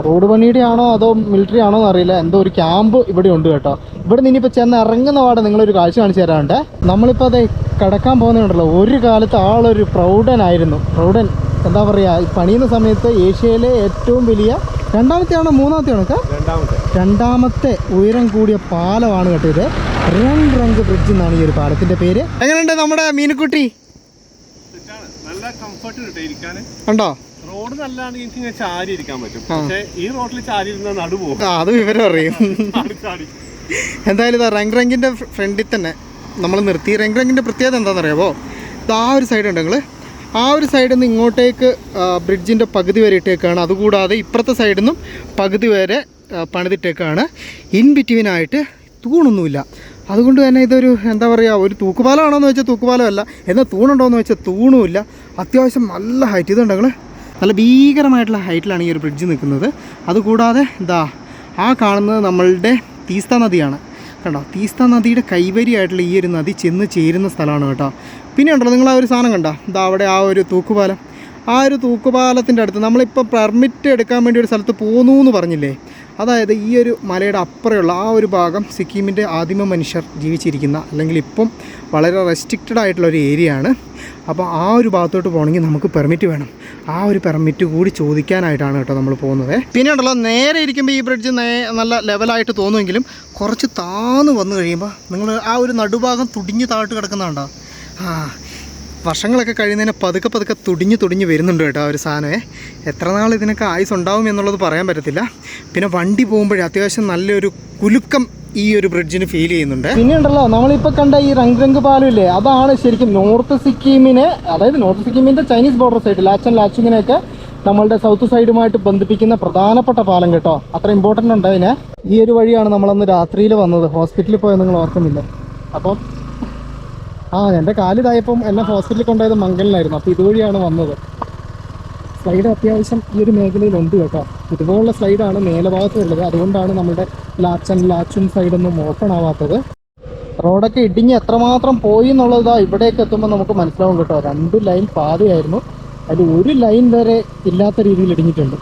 റോഡ് പണിയുടെ ആണോ അതോ മിലിറ്ററി ആണോ എന്നറിയില്ല. എന്തോ ഒരു ക്യാമ്പ് ഇവിടെ ഉണ്ട് കേട്ടോ. ഇവിടെ നിന്ന് ഇനിയിപ്പോൾ ചെന്ന് ഇറങ്ങുന്ന പാടെ നിങ്ങളൊരു കാഴ്ച കാണിച്ചു തരാറുണ്ട്. നമ്മളിപ്പോൾ അത് കടക്കാൻ പോകുന്നുണ്ടല്ലോ, ഒരു കാലത്ത് ആളൊരു പ്രൗഢനായിരുന്നു. പ്രൗഢൻ എന്താ പറയുക, പണിയുന്ന സമയത്ത് ഏഷ്യയിലെ ഏറ്റവും വലിയ രണ്ടാമത്തെയാണോ മൂന്നാമത്തെയാണോ രണ്ടാമത്തെ ഉയരം കൂടിയ പാലമാണ് കേട്ടോ ഇത്. റംഗ് ബ്രിഡ്ജ് എന്നാണ് ഈ ഒരു പാലത്തിന്റെ പേര്. എങ്ങനെയുണ്ട് നമ്മുടെ മീനുക്കുട്ടി? നല്ല കംഫർട്ട് കിട്ടും ഇരിക്കാൻ. ഉണ്ടോ? റോഡ് നല്ലതാണ്, എനിക്ക് ചാരി ഇരിക്കാൻ പറ്റും. പക്ഷേ ഈ റോഡിൽ ചാരി ഇരുന്ന നടുപോകും. അത് വിവരം അറിയും. എന്തായാലും ഇതാ റംഗിന്റെ ഫ്രണ്ടിൽ തന്നെ നമ്മൾ നിർത്തി. റംഗിന്റെ പ്രത്യേകത എന്താണെന്ന് അറിയാമോ? ഇത് ആ ഒരു സൈഡ് ഉണ്ട്, നിങ്ങൾ ആ ഒരു സൈഡിൽ നിന്ന് ഇങ്ങോട്ടേക്ക് ബ്രിഡ്ജിൻ്റെ പകുതി വരെ ഇട്ടേക്കാണ്. അതുകൂടാതെ ഇപ്പുറത്തെ സൈഡിൽ നിന്നും പകുതി വരെ പണിതിട്ടേക്കാണ്. ഇൻ ബിറ്റ്വീനായിട്ട് തൂണൊന്നുമില്ല. അതുകൊണ്ട് തന്നെ ഇതൊരു എന്താ പറയുക, ഒരു തൂക്കുപാലമാണോ എന്ന് വെച്ചാൽ തൂക്കുപാലമല്ല, എന്നാൽ തൂണുണ്ടോ എന്ന് വെച്ചാൽ തൂണുമില്ല. അത്യാവശ്യം നല്ല ഹൈറ്റ്. ഇതുണ്ട് നിങ്ങൾ, നല്ല ഭീകരമായിട്ടുള്ള ഹൈറ്റിലാണ് ഈ ഒരു ബ്രിഡ്ജ് നിൽക്കുന്നത്. അതുകൂടാതെ ഇതാ ആ കാണുന്നത് നമ്മളുടെ തീസ്ത നദിയാണ്. കണ്ടോ, തീസ്ത നദിയുടെ കൈവരിയായിട്ടുള്ള ഈ ഒരു നദി ചെന്ന് ചേരുന്ന സ്ഥലമാണ് കേട്ടോ. പിന്നെ ഉണ്ടല്ലോ നിങ്ങൾ ആ ഒരു സാധനം കണ്ടോ, ഇതാ അവിടെ ആ ഒരു തൂക്കുപാലം. ആ ഒരു തൂക്കുപാലത്തിൻ്റെ അടുത്ത് നമ്മളിപ്പോൾ പെർമിറ്റ് എടുക്കാൻ വേണ്ടി ഒരു സ്ഥലത്ത് പോന്നു എന്ന് പറഞ്ഞില്ലേ, അതായത് ഈ ഒരു മലയുടെ അപ്പുറമുള്ള ആ ഒരു ഭാഗം സിക്കിമിൻ്റെ ആദിമ മനുഷ്യർ ജീവിച്ചിരിക്കുന്ന, അല്ലെങ്കിൽ ഇപ്പം വളരെ റെസ്ട്രിക്റ്റഡ് ആയിട്ടുള്ള ഒരു ഏരിയ ആണ്. അപ്പോൾ ആ ഒരു ഭാഗത്തോട്ട് പോകണമെങ്കിൽ നമുക്ക് പെർമിറ്റ് വേണം. ആ ഒരു പെർമിറ്റ് കൂടി ചോദിക്കാനായിട്ടാണ് കേട്ടോ നമ്മൾ പോകുന്നത്. പിന്നെ ഉണ്ടല്ലോ നേരെ ഇരിക്കുമ്പോൾ ഈ ബ്രിഡ്ജ് നല്ല ലെവലായിട്ട് തോന്നുമെങ്കിലും കുറച്ച് താന്ന് വന്നു കഴിയുമ്പോൾ നിങ്ങൾ ആ ഒരു നടുഭാഗം തുടിഞ്ഞ് താഴ്ത്ത് കിടക്കുന്നുണ്ടോ? വർഷങ്ങളൊക്കെ കഴിയുന്നതിന് പതുക്കെ തുടിഞ്ഞ് വരുന്നുണ്ട് കേട്ടോ ആ ഒരു സാധനമേ. എത്ര നാൾ ഇതിനൊക്കെ ആയുസ് ഉണ്ടാവും എന്നുള്ളത് പറയാൻ പറ്റത്തില്ല. പിന്നെ വണ്ടി പോകുമ്പോഴേ അത്യാവശ്യം നല്ലൊരു കുലുക്കം ഈ ഒരു ബ്രിഡ്ജിന് ഫീൽ ചെയ്യുന്നുണ്ട്. പിന്നെ ഉണ്ടല്ലോ നമ്മളിപ്പോൾ കണ്ട ഈ റംഗ് പാലമില്ലേ, അതാണ് ശരിക്കും നോർത്ത് സിക്കിമിനെ, അതായത് നോർത്ത് സിക്കിമിൻ്റെ ചൈനീസ് ബോർഡർ സൈഡ് ലാച്ചിങ്ങിനെയൊക്കെ നമ്മളുടെ സൗത്ത് സൈഡുമായിട്ട് ബന്ധിപ്പിക്കുന്ന പ്രധാനപ്പെട്ട പാലം കേട്ടോ. അത്ര ഇമ്പോർട്ടൻ്റ് ഉണ്ട് അതിന്. ഈ ഒരു വഴിയാണ് നമ്മളന്ന് രാത്രിയിൽ വന്നത്. ഹോസ്പിറ്റലിൽ പോയത് നിങ്ങൾ ഓർക്കുന്നില്ല. അപ്പം എൻ്റെ കാലിതായപ്പം എന്നെ ഹോസ്പിറ്റലിൽ കൊണ്ടുപോയത് മംഗലിനായിരുന്നു. അപ്പോൾ ഇതുവഴിയാണ് വന്നത്. സ്ലൈഡ് അത്യാവശ്യം ഈ ഒരു മേഖലയിലുണ്ട് കേട്ടോ. ഇതുപോലുള്ള സ്ലൈഡാണ് മേലഭാഗത്ത് ഉള്ളത്. അതുകൊണ്ടാണ് നമ്മുടെ ലാച്ചും സൈഡൊന്നും ഓപ്പൺ ആവാത്തത്. റോഡൊക്കെ ഇടിഞ്ഞ് എത്രമാത്രം പോയി എന്നുള്ളത് ഇവിടേക്ക് എത്തുമ്പോൾ നമുക്ക് മനസ്സിലാവും കേട്ടോ. 2 ലൈൻ പാതയായിരുന്നു, അതിൽ ഒരു ലൈൻ വരെ ഇല്ലാത്ത രീതിയിൽ ഇടിഞ്ഞിട്ടുണ്ട്.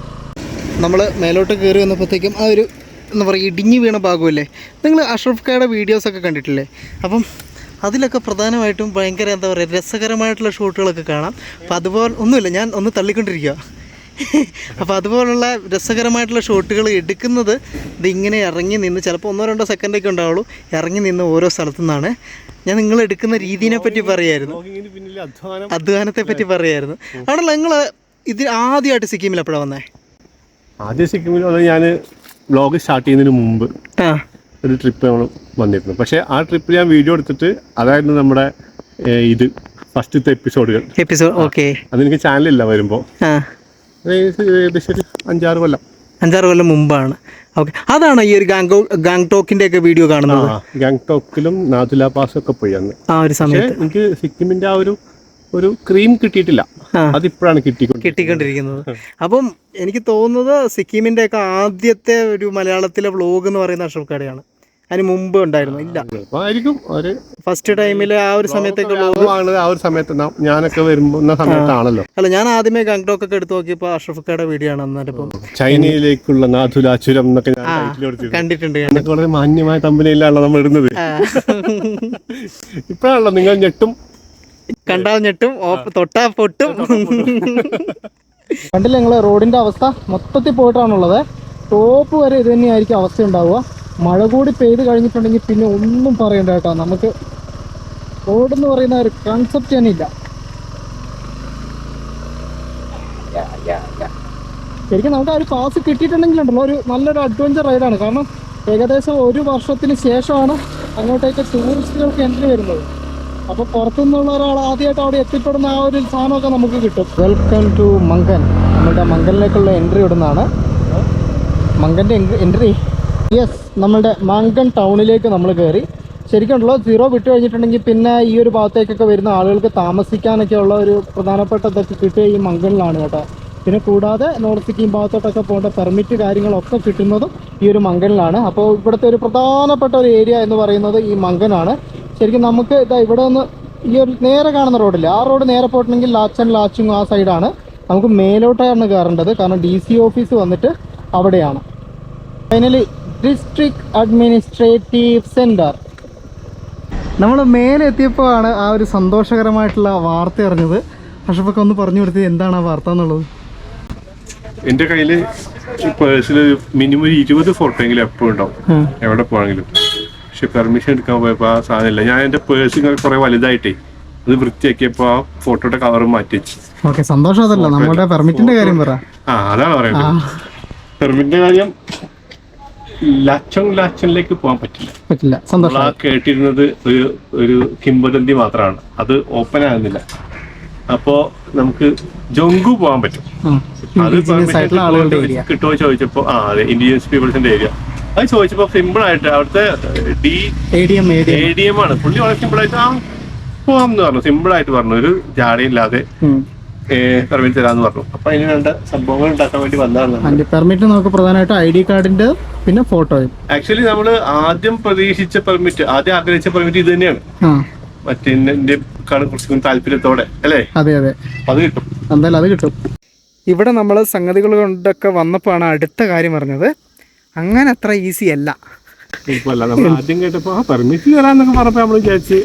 നമ്മൾ മേലോട്ട് കയറി വന്നപ്പോഴത്തേക്കും ആ ഒരു എന്താ പറയുക ഇടിഞ്ഞ് വീണ ഭാഗമല്ലേ, നിങ്ങൾ അഷ്റഫ് ഖായുടെ വീഡിയോസൊക്കെ കണ്ടിട്ടില്ലേ? അപ്പം അതിലൊക്കെ പ്രധാനമായിട്ടും ഭയങ്കര എന്താ പറയുക രസകരമായിട്ടുള്ള ഷോട്ടുകളൊക്കെ കാണാം. അപ്പം അതുപോലെ ഒന്നുമില്ല, ഞാൻ ഒന്ന് തള്ളിക്കൊണ്ടിരിക്കുക. അപ്പോൾ അതുപോലുള്ള രസകരമായിട്ടുള്ള ഷോട്ടുകൾ എടുക്കുന്നത് ഇതിങ്ങനെ ഇറങ്ങി നിന്ന്, ചിലപ്പോൾ 1-2 സെക്കൻഡൊക്കെ ഉണ്ടാവുള്ളൂ, ഇറങ്ങി നിന്ന് ഓരോ സ്ഥലത്തു നിന്നാണ്. ഞാൻ നിങ്ങൾ എടുക്കുന്ന രീതിയെ പറ്റി പറയായിരുന്നു, അധ്വാനത്തെ പറ്റി പറയായിരുന്നു. ആണല്ലോ നിങ്ങൾ ഇത് ആദ്യമായിട്ട് സിക്കിമിൽ എപ്പോഴാണ് വന്നേ? ആദ്യം സിക്കിമിൽ ഞാൻ വ്ളോഗ് സ്റ്റാർട്ട് ചെയ്യുന്നതിന് മുമ്പ് ഒരു ട്രിപ്പ് നമ്മൾ വന്നിരുന്നു. പക്ഷേ ആ ട്രിപ്പിൽ ഞാൻ വീഡിയോ എടുത്തിട്ട് അതായിരുന്നു നമ്മുടെ ഇത് ഫസ്റ്റത്തെ എപ്പിസോഡുകൾ. ഓക്കെ, അതെനിക്ക് ചാനലില്ല വരുമ്പോൾ ഏകദേശം ഒരു 5-6 കൊല്ലം മുമ്പാണ്. ഓക്കെ, അതാണ് ഈ ഒരു ഗാങ്ടോക്കിന്റെ ഒക്കെ വീഡിയോ കാണുന്നത്. ഗാങ്ടോക്കിലും നാഥുല പാസും ഒക്കെ പോയി അന്ന്. ആ ഒരു സമയത്ത് എനിക്ക് സിക്കിമിന്റെ ആ ഒരു ഒരു ക്രീം കിട്ടിയിട്ടില്ല. അതിപ്പോഴാണ് കിട്ടിക്കൊണ്ടിരിക്കുന്നത്. അപ്പം എനിക്ക് തോന്നുന്നത് സിക്കിമിന്റെ ഒക്കെ ആദ്യത്തെ ഒരു മലയാളത്തിലെ വ്ലോഗ് എന്ന് പറയുന്ന അഷ്റഫ് കടയാണ്. അതിന് മുമ്പ് ഉണ്ടായിരുന്നു ഇല്ല ആയിരിക്കും. ഒരു ഫസ്റ്റ് ടൈമില് ആ ഒരു സമയത്തൊക്കെ ആ ഒരു സമയത്ത് ഞാനൊക്കെ വരുന്ന സമയത്താണല്ലോ. അല്ല, ഞാൻ ആദ്യമേ ഗംഗ്ടോക്ക് ഒക്കെ എടുത്ത് നോക്കിയപ്പോ അഷ്റഫ് കടയുടെ വീഡിയോ ആണ്. അന്നേരം ചൈനയിലേക്കുള്ള നാഥുലാചുരം എന്നൊക്കെ കണ്ടിട്ടുണ്ട്. വളരെ മാന്യമായ തമ്പനിയിലാണല്ലോ നമ്മൾ ഇടുന്നത്. ഇപ്പോഴാണല്ലോ നിങ്ങൾ ഞെട്ടും, കണ്ടാൽ ഞെട്ടും, തൊട്ടാ പൊട്ടും. കണ്ടില്ല നിങ്ങള് റോഡിന്റെ അവസ്ഥ മൊത്തത്തിൽ പോയിട്ടാണുള്ളത്. ടോപ്പ് വരെ ഇത് തന്നെയായിരിക്കും അവസ്ഥ ഉണ്ടാവുക. മഴ കൂടി പെയ്ത് കഴിഞ്ഞിട്ടുണ്ടെങ്കിൽ പിന്നെ ഒന്നും പറയണ്ട കേട്ടോ. നമുക്ക് റോഡെന്ന് പറയുന്ന ഒരു കൺസെപ്റ്റ് തന്നെ ഇല്ല. ശരിക്കും നമുക്ക് ആ ഒരു പാസ് കിട്ടിയിട്ടുണ്ടെങ്കിലുണ്ടല്ലോ ഒരു നല്ലൊരു അഡ്വഞ്ചർ റൈഡാണ്. കാരണം ഏകദേശം 1 വർഷത്തിന് ശേഷമാണ് അങ്ങോട്ടേക്ക് ടൂറിസ്റ്റുകൾക്ക് എൻട്രി വരുന്നത്. അപ്പോൾ പുറത്തുനിന്നുള്ള ഒരാൾ ആദ്യമായിട്ട് അവിടെ എത്തിപ്പെടുന്ന ആ ഒരു സാധനമൊക്കെ നമുക്ക് കിട്ടും. Welcome to Mankan. നമ്മളുടെ മങ്കനിലേക്കുള്ള എൻട്രി ഇടുന്നതാണ്. മങ്കൻ്റെ എൻട്രി യെസ്, നമ്മളുടെ മങ്കൻ ടൗണിലേക്ക് നമ്മൾ കയറി. ശരിക്കുണ്ടല്ലോ 0 വിട്ട് കഴിഞ്ഞിട്ടുണ്ടെങ്കിൽ പിന്നെ ഈ ഒരു ഭാഗത്തേക്കൊക്കെ വരുന്ന ആളുകൾക്ക് താമസിക്കാനൊക്കെ ഉള്ള ഒരു പ്രധാനപ്പെട്ട ഇതൊക്കെ കിട്ടുക ഈ മങ്കനിലാണ് കേട്ടോ. പിന്നെ കൂടാതെ നോർത്ത് സിക്കിം ഭാഗത്തോട്ടൊക്കെ പോകേണ്ട പെർമിറ്റ് കാര്യങ്ങളൊക്കെ കിട്ടുന്നതും ഈ ഒരു മങ്കനിലാണ്. അപ്പോൾ ഇവിടുത്തെ ഒരു പ്രധാനപ്പെട്ട ഒരു ഏരിയ എന്ന് പറയുന്നത് ഈ മങ്കനാണ്. ശരിക്കും നമുക്ക് ഇതാ ഇവിടെ നിന്ന് ഈ ഒരു നേരെ കാണുന്ന റോഡില്ല, ആ റോഡ് നേരെ പോയിട്ടുണ്ടെങ്കിൽ ലാച്ചും ആ സൈഡാണ്. നമുക്ക് മേലോട്ടാണ് കയറേണ്ടത്. കാരണം DC ഓഫീസ് വന്നിട്ട് അവിടെയാണ്. Finally district administrative centre. നമ്മൾ മേലെ എത്തിയപ്പോൾ ആണ് ആ ഒരു സന്തോഷകരമായിട്ടുള്ള വാർത്ത അറിഞ്ഞത്. അഷ്റഫൊക്കെ ഒന്ന് പറഞ്ഞു കൊടുത്തത് എന്താണ് ആ വാർത്ത എന്നുള്ളത്. എൻ്റെ കയ്യിൽ പേഴ്സിൽ മിനിമം 20 ഫോട്ടോ എങ്കിലും എപ്പോഴും ഉണ്ടാവും, എവിടെ പോകണമെങ്കിലും. പക്ഷെ പെർമിഷൻ എടുക്കാൻ പോയപ്പോൾ ആ സാധനമില്ല. ഞാൻ എൻ്റെ പേഴ്സ് കുറെ വലുതായിട്ടേ അത് വൃത്തിയാക്കിയപ്പോൾ ആ ഫോട്ടോയുടെ കവർ മാറ്റി വെച്ചു. ഓക്കെ, സന്തോഷം. അതല്ല നമ്മുടെ പെർമിറ്റിന്റെ കാര്യം പറ. അതാണ് പറയുന്നത്. പെർമിറ്റിന്റെ കാര്യം ലാച്ചനിലേക്ക് പോകാൻ പറ്റില്ല. സന്തോഷം. കേട്ടിരുന്നത് ഒരു കിംവദന്തി മാത്രമാണ്, അത് ഓപ്പൺ ആകുന്നില്ല. അപ്പോ നമുക്ക് ജംഗു പോകാൻ പറ്റും. അത് കിട്ടുമോ ചോദിച്ചപ്പോ അതെ, ഇൻഡിജിനസ് പീപ്പിൾസിന്റെ ഏരിയ. അത് ചോദിച്ചപ്പോ സിമ്പിൾ ആയിട്ട് അവിടുത്തെ ADM ആണ്. പുള്ളി വളരെ സിമ്പിൾ ആയിട്ട് പോവാം എന്ന് പറഞ്ഞു. സിമ്പിൾ ആയിട്ട് പറഞ്ഞു, ഒരു ജാടയില്ലാതെ പെർമിറ്റ് തരാന്ന് പറഞ്ഞു. അപ്പൊ അതിന് വേണ്ട സംഭവങ്ങൾ ഉണ്ടാക്കാൻ വേണ്ടി വന്നതാണ്. പെർമിറ്റ് നമുക്ക് പ്രധാനമായിട്ട് ID കാർഡിന്റെ പിന്നെ ഫോട്ടോയും. ആക്ച്വലി നമ്മള് ആദ്യം പ്രതീക്ഷിച്ച പെർമിറ്റ്, ആദ്യം ആഗ്രഹിച്ച പെർമിറ്റ് ഇത് തന്നെയാണ്. മറ്റേ കുറച്ചും താല്പര്യത്തോടെ അല്ലേ? അതെ അതെ, അത് കിട്ടും, എന്തായാലും അത് കിട്ടും. ഇവിടെ നമ്മൾ സംഗതികൾ കൊണ്ടൊക്കെ വന്നപ്പോഴാണ് അടുത്ത കാര്യം പറഞ്ഞത്. അങ്ങനെ അത്ര ഈസി അല്ല. നമ്മൾ ആദ്യം കേട്ടപ്പോ പെർമിറ്റ് തരാന്നൊക്കെ പറഞ്ഞപ്പോ നമ്മൾ വിചാരിച്ച്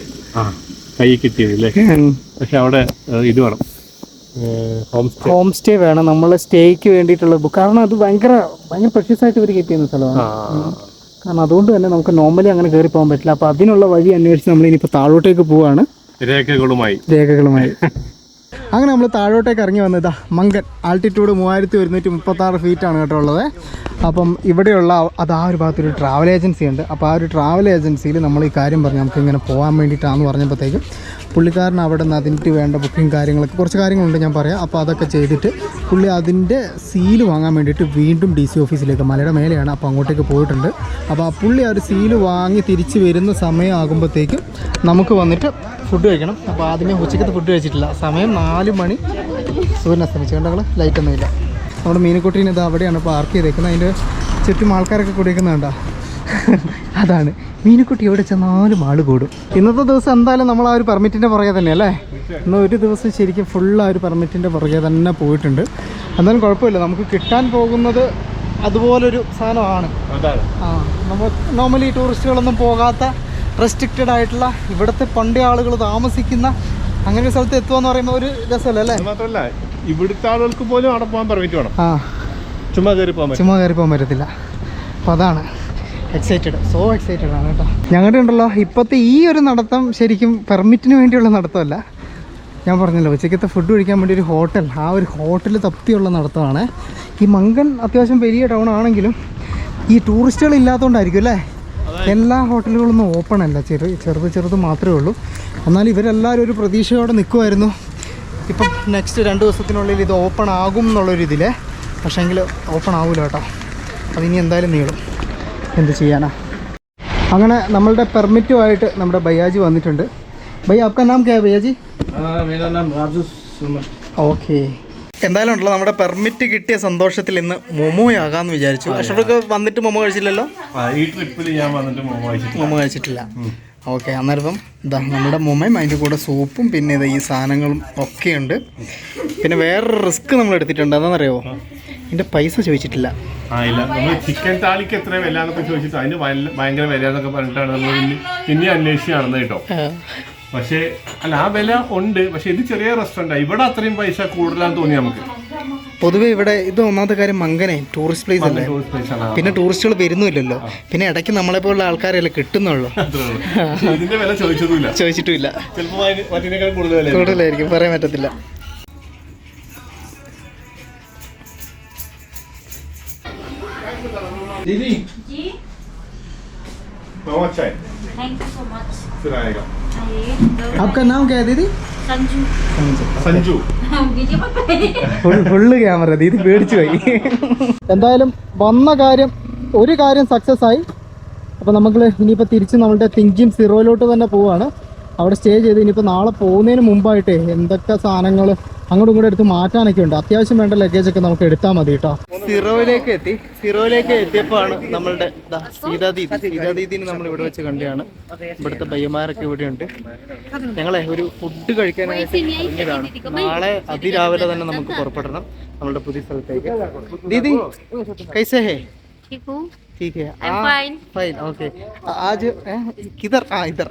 കൈ കിട്ടിയതല്ലേ. പക്ഷെ അവിടെ ഇത് വേണം, ഹോം സ്റ്റേ വേണം. നമ്മൾ സ്റ്റേക്ക് വേണ്ടിയിട്ടുള്ള ബുക്ക്. കാരണം അത് ഭയങ്കര പ്രഷ്യസ് ആയിട്ട് ഇവർ കീപ്പ് ചെയ്യുന്ന സ്ഥലമാണ്. കാരണം അതുകൊണ്ട് തന്നെ നമുക്ക് നോർമലി അങ്ങനെ കയറി പോകാൻ പറ്റില്ല. അപ്പോൾ അതിനുള്ള വഴി അന്വേഷിച്ച് നമ്മൾ ഇനിയിപ്പോൾ താഴോട്ടേക്ക് പോവാണ് രേഖകളുമായി. അങ്ങനെ നമ്മൾ താഴോട്ടേക്ക് ഇറങ്ങി വന്നതാ മങ്കൻ. ആൾട്ടിറ്റ്യൂഡ് 3136 ഫീറ്റാണ് കേട്ടോ ഉള്ളത്. അപ്പം ഇവിടെയുള്ള അത് ആ ഒരു ഭാഗത്തൊരു ട്രാവൽ ഏജൻസി ഉണ്ട്. അപ്പോൾ ആ ഒരു ട്രാവൽ ഏജൻസിയിൽ നമ്മൾ ഈ കാര്യം പറഞ്ഞു നമുക്ക് ഇങ്ങനെ പോകാൻ വേണ്ടിയിട്ടാണെന്ന് പറഞ്ഞപ്പോഴത്തേക്കും പുള്ളിക്കാരൻ അവിടെ നിന്ന് അതിൻ്റെ വേണ്ട ബുക്കിംഗ് കാര്യങ്ങളൊക്കെ കുറച്ച് കാര്യങ്ങളുണ്ട് ഞാൻ പറയാം. അപ്പോൾ അതൊക്കെ ചെയ്തിട്ട് പുള്ളി അതിൻ്റെ സീല് വാങ്ങാൻ വേണ്ടിയിട്ട് വീണ്ടും DC ഓഫീസിലേക്ക്, മലയുടെ മേലെയാണ്, അപ്പോൾ അങ്ങോട്ടേക്ക് പോയിട്ടുണ്ട്. അപ്പോൾ ആ പുള്ളി ആ ഒരു സീല് വാങ്ങി തിരിച്ച് വരുന്ന സമയമാകുമ്പോഴത്തേക്കും നമുക്ക് വന്നിട്ട് ഫുഡ് കഴിക്കണം. അപ്പോൾ ആദ്യമേ ഉച്ചയ്ക്കത്തെ ഫുഡ് കഴിച്ചിട്ടില്ല. സമയം 4 മണി. സൂര്യൻ അസ്തമിച്ച് കണ്ടങ്ങൾ, ലൈറ്റൊന്നുമില്ല. നമ്മുടെ മീനുക്കുട്ടീനെ ഇത് അവിടെയാണ് പാർക്ക് ചെയ്തേക്കുന്നത്. അതിൻ്റെ ചുറ്റും ആൾക്കാരൊക്കെ കുടിക്കുന്നുണ്ടോ? അതാണ് മീനുക്കുട്ടി. എവിടെ ചെന്നാലും ആൾ കൂടും. ഇന്നത്തെ ദിവസം എന്തായാലും നമ്മൾ ആ ഒരു പെർമിറ്റിൻ്റെ പുറകെ തന്നെ അല്ലേ? ഇന്ന് ഒരു ദിവസം ശരിക്കും ഫുൾ ആ ഒരു പെർമിറ്റിൻ്റെ പുറകെ തന്നെ പോയിട്ടുണ്ട്. എന്തായാലും കുഴപ്പമില്ല, നമുക്ക് കിട്ടാൻ പോകുന്നത് അതുപോലൊരു സാധനമാണ്. നമ്മൾ നോർമലി ടൂറിസ്റ്റുകളൊന്നും പോകാത്ത റെസ്ട്രിക്റ്റഡ് ആയിട്ടുള്ള ഇവിടുത്തെ പണ്ടേ ആളുകൾ താമസിക്കുന്ന അങ്ങനെ ഒരു സ്ഥലത്ത് എത്തുക എന്ന് പറയുമ്പോൾ ഒരു രസമല്ലേ അല്ലേ? മാത്രമല്ല ഇവിടുത്തെ ആളുകൾക്ക് പോലും അവിടെ പോകാൻ പെർമിറ്റ് വേണം. ചുമ്മാ കയറി പോകാൻ പറ്റത്തില്ല. അപ്പോൾ അതാണ് സോ എക്സൈറ്റഡ് ആണ് കേട്ടോ. ഞങ്ങളുടെ ഉണ്ടല്ലോ ഇപ്പോഴത്തെ ഈ ഒരു നടത്തം ശരിക്കും പെർമിറ്റിന് വേണ്ടിയുള്ള നടത്തമല്ല. ഞാൻ പറഞ്ഞല്ലോ ഉച്ചയ്ക്കത്തെ ഫുഡ് കഴിക്കാൻ വേണ്ടി ഒരു ഹോട്ടൽ, ആ ഒരു ഹോട്ടൽ തപ്പിയുള്ള നടത്തമാണ്. ഈ മങ്കൻ അത്യാവശ്യം വലിയ ടൗൺ ആണെങ്കിലും ഈ ടൂറിസ്റ്റുകൾ ഇല്ലാത്തതുകൊണ്ടായിരിക്കും അല്ലേ എല്ലാ ഹോട്ടലുകളൊന്നും ഓപ്പൺ അല്ല, ചെറുത് മാത്രമേ ഉള്ളൂ. എന്നാൽ ഇവരെല്ലാവരും ഒരു പ്രതീക്ഷയോടെ നിൽക്കുമായിരുന്നു. ഇപ്പം നെക്സ്റ്റ് 2 ദിവസത്തിനുള്ളിൽ ഇത് ഓപ്പൺ ആകും എന്നുള്ളൊരിതിൽ. പക്ഷേങ്കിൽ ഓപ്പൺ ആവില്ല കേട്ടോ, അതിനി എന്തായാലും നീളും. എന്ത് ചെയ്യാനാ? അങ്ങനെ നമ്മളുടെ പെർമിറ്റുമായിട്ട് നമ്മുടെ ഭയ്യാജി വന്നിട്ടുണ്ട്. ഭയ്യ ആപ്കാ നാം ക്യാ ഭയ്യാജി? मेरा नाम राजू सुमन। ഓക്കെ, എന്തായാലും ഉണ്ടല്ലോ നമ്മുടെ പെർമിറ്റ് കിട്ടിയ സന്തോഷത്തിൽ ഇന്ന് മൊമോയാകാന്ന് വിചാരിച്ചു. അഷ്റഫൊക്കെ വന്നിട്ട് മൊമോ കഴിച്ചില്ലല്ലോ? ഈ ട്രിപ്പിൽ ഞാൻ വന്നിട്ട് മൊമോ കഴിച്ചിട്ടില്ല. ഓക്കെ, അന്നേരം ഇതാ നമ്മുടെ മൊമയും അതിൻ്റെ കൂടെ സൂപ്പും പിന്നെ ഇത് ഈ സാധനങ്ങളും ഒക്കെയുണ്ട്. പിന്നെ വേറൊരു റിസ്ക് നമ്മൾ എടുത്തിട്ടുണ്ട്. എന്താണെന്നറിയാമോ? ഇതിൻ്റെ പൈസ ചോദിച്ചിട്ടില്ല. ഇല്ല, നമ്മൾ ചിക്കൻ താളിക്ക് എത്ര വില എന്നൊക്കെ ചോദിച്ചിട്ട് അതിന് ഭയങ്കര വില എന്നൊക്കെ പറഞ്ഞിട്ടാണ് നമ്മൾ പിന്നെ അന്വേഷിച്ച് നടന്നത് കേട്ടോ. പക്ഷേ അല്ല, ആ വില ഉണ്ട്, പക്ഷെ ഇത് ചെറിയ റെസ്റ്റോറൻറ്റാണ്. ഇവിടെ അത്രയും പൈസ കൂടുതലാന്ന് തോന്നി നമുക്ക്. പൊതുവെ ഇവിടെ ഇത് ഒന്നാമത്തെ കാര്യം മങ്കനെ ടൂറിസ്റ്റ് പ്ലേസ് അല്ലേ, പിന്നെ ടൂറിസ്റ്റുകൾ വരുന്നില്ലല്ലോ, പിന്നെ ഇടയ്ക്ക് നമ്മളെ പോലുള്ള ആൾക്കാരെല്ലാം കിട്ടുന്നുള്ളൂ. ഇതിന്റെ വില ചോദിച്ചിട്ടുമില്ല. ചിലപ്പോൾ കൂടുതലായിരിക്കും, പറയാൻ പറ്റത്തില്ല. दीदी जी, अच्छा है, थैंक यू सो मच। फिर आएगा। आइए। आपका नाम क्या है दीदी? Sanju. Sanju video full camera Didi പേടിച്ചു പോയി. എന്തായാലും വന്ന കാര്യം ഒരു കാര്യം സക്സസ് ആയി. അപ്പോൾ നമ്മൾ ഇനിയിപ്പോൾ തിരിച്ച് നമ്മളുടെ തിങ്കിം സീറോയിലോട്ട് തന്നെ പോവുകയാണ്. അവിടെ സ്റ്റേ ചെയ്ത് ഇനിയിപ്പോൾ നാളെ പോകുന്നതിന് മുമ്പായിട്ട് എന്തൊക്കെ സാധനങ്ങൾ അങ്ങോട്ടും ഇങ്ങോട്ടും എടുത്ത് മാറ്റാനൊക്കെ ഉണ്ട്. അത്യാവശ്യം വേണ്ട ലഗേജൊക്കെ നമുക്ക് എടുത്താൽ മതി കേട്ടോ. സീറോയിലേക്ക് എത്തിയപ്പോഴാണ് നമ്മളുടെ സീതാദീദിനെ നമ്മൾ ഇവിടെ വെച്ച് കണ്ടതാണ്. ഇവിടുത്തെ പയ്യന്മാരൊക്കെ ഇവിടെയുണ്ട്. ഞങ്ങളെ ഒരു ഫുഡ് കഴിക്കാനായിട്ട് ഇറങ്ങിയതാണ്. നാളെ അതിരാവിലെ തന്നെ നമുക്ക് പുറപ്പെടണം നമ്മളുടെ പുതിയ സ്ഥലത്തേക്ക്. ദീദി കൈസേ ഹേ? ठीक है, फाइन, ओके। आज किधर? इधर।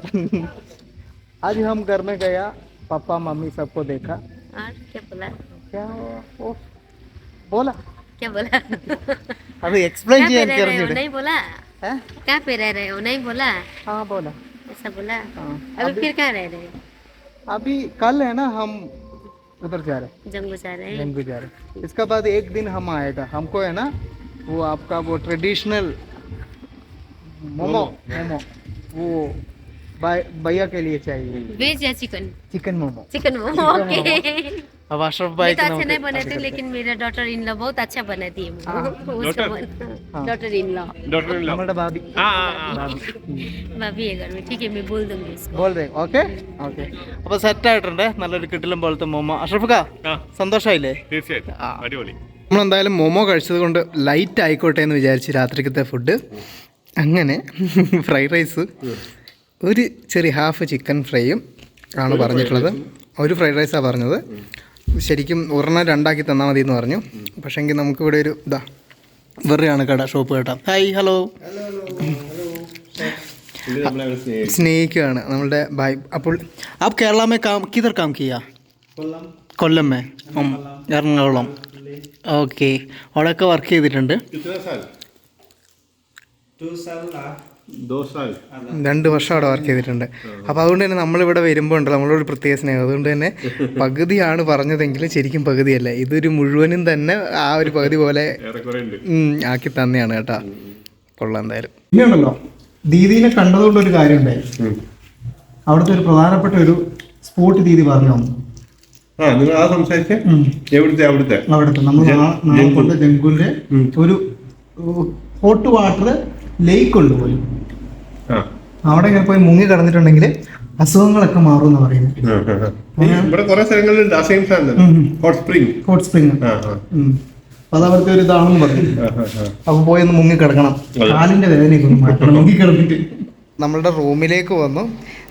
आज हम घर में गया, पापा मम्मी सबको देखा। क्या बोला? क्या बोला? क्या बोला? अभी एक्सप्लेन किया नहीं बोला? कहाँ पे रह रहे हो? नहीं बोला? हाँ बोला, ऐसा बोला? अभी फिर कहाँ रह रहे हो? अभी कल है ना, हम उधर जा रहे हैं, जंगू जा रहे हैं। जंगू जा रहे हैं। इसके बाद एक दिन हम आएगा, हमको है ना वो आपका वो ट्रेडिशनल मोमो वो भैया के लिए चाहिए। वेज या chicken? Chicken momo. Chicken momo, okay. अब अशरफ भाई तो अच्छे नहीं बने थे, लेकिन मेरा डॉटर इन लॉ बहुत अच्छा बनाती है। डॉटर इन लॉ, നമ്മുടെ ഭാബി भाभी है घर में। ठीक है, मैं बोल दूंगी इसको। बोल रहे ഓക്കെ ഓക്കെ. അപ്പോൾ സെറ്റ് ആയിട്ടുണ്ട് നല്ലൊരു കിടിലം പോലത്തെ മോമോ. അഷ്റഫ്ക്ക സന്തോഷമായില്ലേ? തീർച്ചയായിട്ടും അടിപൊളി. നമ്മളെന്തായാലും മോമോ കഴിച്ചത് കൊണ്ട് ലൈറ്റ് ആയിക്കോട്ടെ എന്ന് വിചാരിച്ച് രാത്രിക്കത്തെ ഫുഡ് അങ്ങനെ ഫ്രൈഡ് റൈസ്, ഒരു ചെറിയ ഹാഫ് ചിക്കൻ ഫ്രൈയും ആണ് പറഞ്ഞിട്ടുള്ളത്. ഒരു ഫ്രൈഡ് റൈസാണ് പറഞ്ഞത്. ശരിക്കും ഒരെണ്ണം രണ്ടാക്കി തന്നാൽ മതി എന്ന് പറഞ്ഞു. പക്ഷേങ്കിൽ നമുക്കിവിടെ ഒരു വെറുതെയാണ് കട, ഷോപ്പ് കേട്ടോ. Hi, hello. സ്നേഹിക്കുകയാണ് നമ്മളുടെ ഭായ്. അപ്പോൾ ആപ്പ് കേരള മേ കിധർ കാം കിയാ? കൊല്ലം മേ, എറണാകുളം. ഓക്കെ, അവിടെയൊക്കെ വർക്ക് ചെയ്തിട്ടുണ്ട്. 2 വർഷം അവിടെ വർക്ക് ചെയ്തിട്ടുണ്ട്. അപ്പോൾ അതുകൊണ്ട് തന്നെ നമ്മളിവിടെ വരുമ്പോൾ ഉണ്ട് നമ്മളൊരു പ്രത്യേക സ്നേഹം. അതുകൊണ്ട് തന്നെ പകുതിയാണ് പറഞ്ഞതെങ്കിലും ശരിക്കും പകുതിയല്ല, ഇതൊരു മുഴുവനും തന്നെ ആ ഒരു പകുതി പോലെ ആക്കി തന്നെയാണ് കേട്ടോ. കൊള്ളാം എന്തായാലും. ഇനിയുണ്ടല്ലോ ദീദീനെ കണ്ടതുകൊണ്ടൊരു കാര്യം ഉണ്ടായി. അവിടുത്തെ ഒരു പ്രധാനപ്പെട്ട ഒരു സ്പോട്ട് ദീദി പറഞ്ഞു തന്നു. അവിടുത്തെ നമ്മൾ കൊണ്ട് ജംഗുവിന്റെ ഒരു ഹോട്ട് വാട്ടർ ലേക്ക് ഉണ്ട് പോലും. അവിടെ ഇങ്ങനെ പോയി മുങ്ങി കിടന്നിട്ടുണ്ടെങ്കിൽ അസുഖങ്ങളൊക്കെ മാറും എന്ന് പറയുന്നത്. ഹോട്ട് സ്പ്രിങ് അത് അവിടുത്തെ ഒരു ഇതാണെന്ന് പറഞ്ഞു. അപ്പൊ പോയി ഒന്ന് മുങ്ങി കിടക്കണം, കാലിന്റെ വേദനയൊക്കെ ഒന്ന് മാറ്റണം മുങ്ങി കിടന്നിട്ട്. നമ്മളുടെ റൂമിലേക്ക് വന്നു.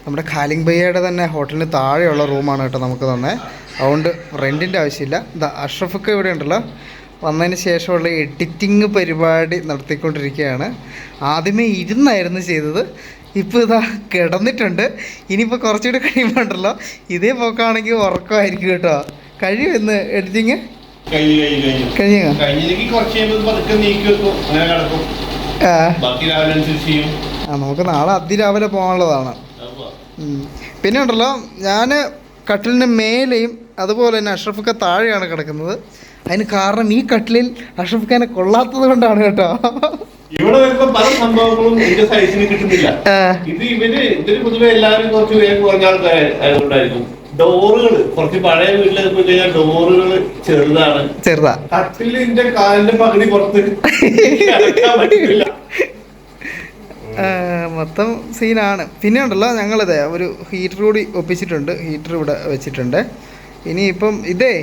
നമ്മുടെ ഖാലിംഗ് ബയ്യയുടെ തന്നെ ഹോട്ടലിന് താഴെയുള്ള റൂമാണ് കേട്ടോ നമുക്ക് തന്നെ. അതുകൊണ്ട് റെൻറ്റിൻ്റെ ആവശ്യമില്ല. അഷ്റഫൊക്കെ ഇവിടെ ഉണ്ടല്ലോ, വന്നതിന് ശേഷമുള്ള എഡിറ്റിംഗ് പരിപാടി നടത്തിക്കൊണ്ടിരിക്കുകയാണ്. ആദ്യമേ ഇരുന്നായിരുന്നു ചെയ്തത്, ഇപ്പോൾ ഇതാ കിടന്നിട്ടുണ്ട്. ഇനിയിപ്പോൾ കുറച്ചുകൂടി കഴിയുമ്പോൾ ഉണ്ടല്ലോ ഇതേ പോക്കാണെങ്കിൽ ഉറക്കമായിരിക്കും കേട്ടോ. കഴിയും ഇന്ന് എഡിറ്റിങ് കഴിഞ്ഞ നമുക്ക് നാളെ അതിരാവിലെ പോകാനുള്ളതാണ്. പിന്നെ ഉണ്ടല്ലോ ഞാൻ കട്ടിലിന് മേലെയും അതുപോലെ തന്നെ അഷ്റഫൊക്കെ താഴെയാണ് കിടക്കുന്നത്. അതിന് കാരണം ഈ കട്ടിലിൽ അഷ്റഫ് ഖാനെ കൊള്ളാത്തത് കൊണ്ടാണ് കേട്ടോ. ഇവിടെ വരുമ്പോ പല സംഭവങ്ങളും എന്റെ സൈസിന് കിട്ടുന്നില്ല. ഇത് ഇതിന് പൊതുവെ എല്ലാവരും കുറച്ച് വേഗം കുറഞ്ഞ ആൾക്കാരായതുകൊണ്ടായിരിക്കും. ഡോറുകൾ കുറച്ച് പഴയ വീട്ടിലൊക്കെ പോയി കഴിഞ്ഞാൽ ഡോറുകൾ ചെറുതാ. കട്ടിലിന്റെ കാലിന്റെ പകുതി പുറത്ത് പറ്റില്ല. മൊത്തം സീനാണ്. പിന്നെ ഉണ്ടല്ലോ ഞങ്ങളിത് ഒരു ഹീറ്റർ കൂടി ഒപ്പിച്ചിട്ടുണ്ട്. ഹീറ്റർ ഇവിടെ വെച്ചിട്ടുണ്ട്. ഇനിയിപ്പം ഇതേ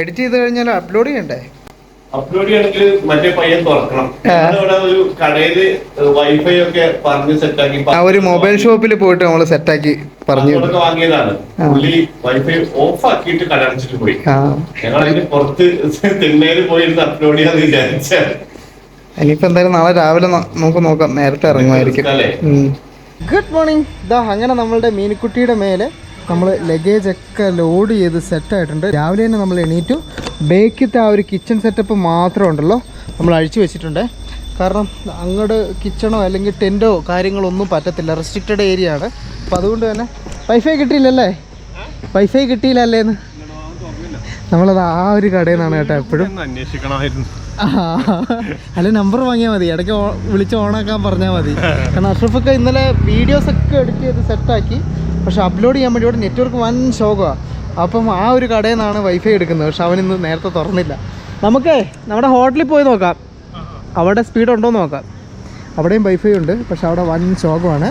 എഡിറ്റ് ചെയ്ത് കഴിഞ്ഞാൽ അപ്ലോഡ് ചെയ്യണ്ടേ? അപ്ലോഡ് ചെയ്യണമെങ്കിൽ മറ്റേ പയ്യൻ തുറക്കണം. ഇവിടെ ഒരു കടയില് വൈഫൈ ഒക്കെ പറഞ്ഞ് സെറ്റാക്കി ആ ഒരു മൊബൈൽ ഷോപ്പിൽ പോയിട്ട് നമ്മൾ സെറ്റാക്കി പറഞ്ഞു വാങ്ങിയതാണ്. പുള്ളി വൈഫൈ ഓഫ് ആക്കിയിട്ട് കട അടച്ചിട്ട് പോയി. ഞങ്ങൾ അതിന് പുറത്ത് തെന്നേര് പോയിരുന്ന് അപ്ലോഡ് ചെയ്യാന്ന് വിചാരിച്ചാൽ ഇനിയിപ്പോ എന്തായാലും നാളെ രാവിലെ നമുക്ക് നോക്കാം, നേരത്തെ ഇറങ്ങുമായിരിക്കും. Good morning. ഇതാ അങ്ങനെ നമ്മളുടെ മീനുക്കുട്ടിയുടെ മേലെ നമ്മൾ ലഗേജ് ഒക്കെ ലോഡ് ചെയ്ത് സെറ്റായിട്ടുണ്ട്. രാവിലെ തന്നെ നമ്മൾ എണീറ്റു. ബേക്കിലത്തെ ആ ഒരു കിച്ചൺ സെറ്റപ്പ് മാത്രം ഉണ്ടല്ലോ നമ്മൾ അഴിച്ചു വെച്ചിട്ടുണ്ട്. കാരണം അങ്ങോട്ട് കിച്ചണോ അല്ലെങ്കിൽ ടെൻറ്റോ കാര്യങ്ങളൊന്നും പറ്റത്തില്ല, റെസ്ട്രിക്റ്റഡ് ഏരിയ ആണ്. അപ്പം അതുകൊണ്ട് തന്നെ വൈഫൈ കിട്ടിയില്ലല്ലേ? വൈഫൈ കിട്ടിയില്ലല്ലേന്ന് നമ്മളത് ആ ഒരു കടയിൽ നിന്നാണ് കേട്ടോ എപ്പോഴും അന്വേഷിക്കണമായിരുന്നു. അല്ലെ നമ്പർ വാങ്ങിയാൽ മതി, ഇടയ്ക്ക് വിളിച്ച് ഓണാക്കാൻ പറഞ്ഞാൽ മതി. കാരണം അഷ്റഫൊക്കെ ഇന്നലെ വീഡിയോസൊക്കെ എഡിറ്റ് ചെയ്ത് സെറ്റാക്കി, പക്ഷെ അപ്ലോഡ് ചെയ്യാൻ വേണ്ടി ഇവിടെ നെറ്റ്വർക്ക് വൻ ശോകമാണ്. അപ്പം ആ ഒരു കടയിൽ നിന്നാണ് വൈഫൈ എടുക്കുന്നത്. പക്ഷെ അവനിന്ന് നേരത്തെ തുറന്നില്ല. നമുക്ക് നമ്മുടെ ഹോട്ടലിൽ പോയി നോക്കാം, അവിടെ സ്പീഡ് ഉണ്ടോ എന്ന് നോക്കാം. അവിടെയും വൈഫൈ ഉണ്ട്, പക്ഷെ അവിടെ വൻ ശോകമാണ്.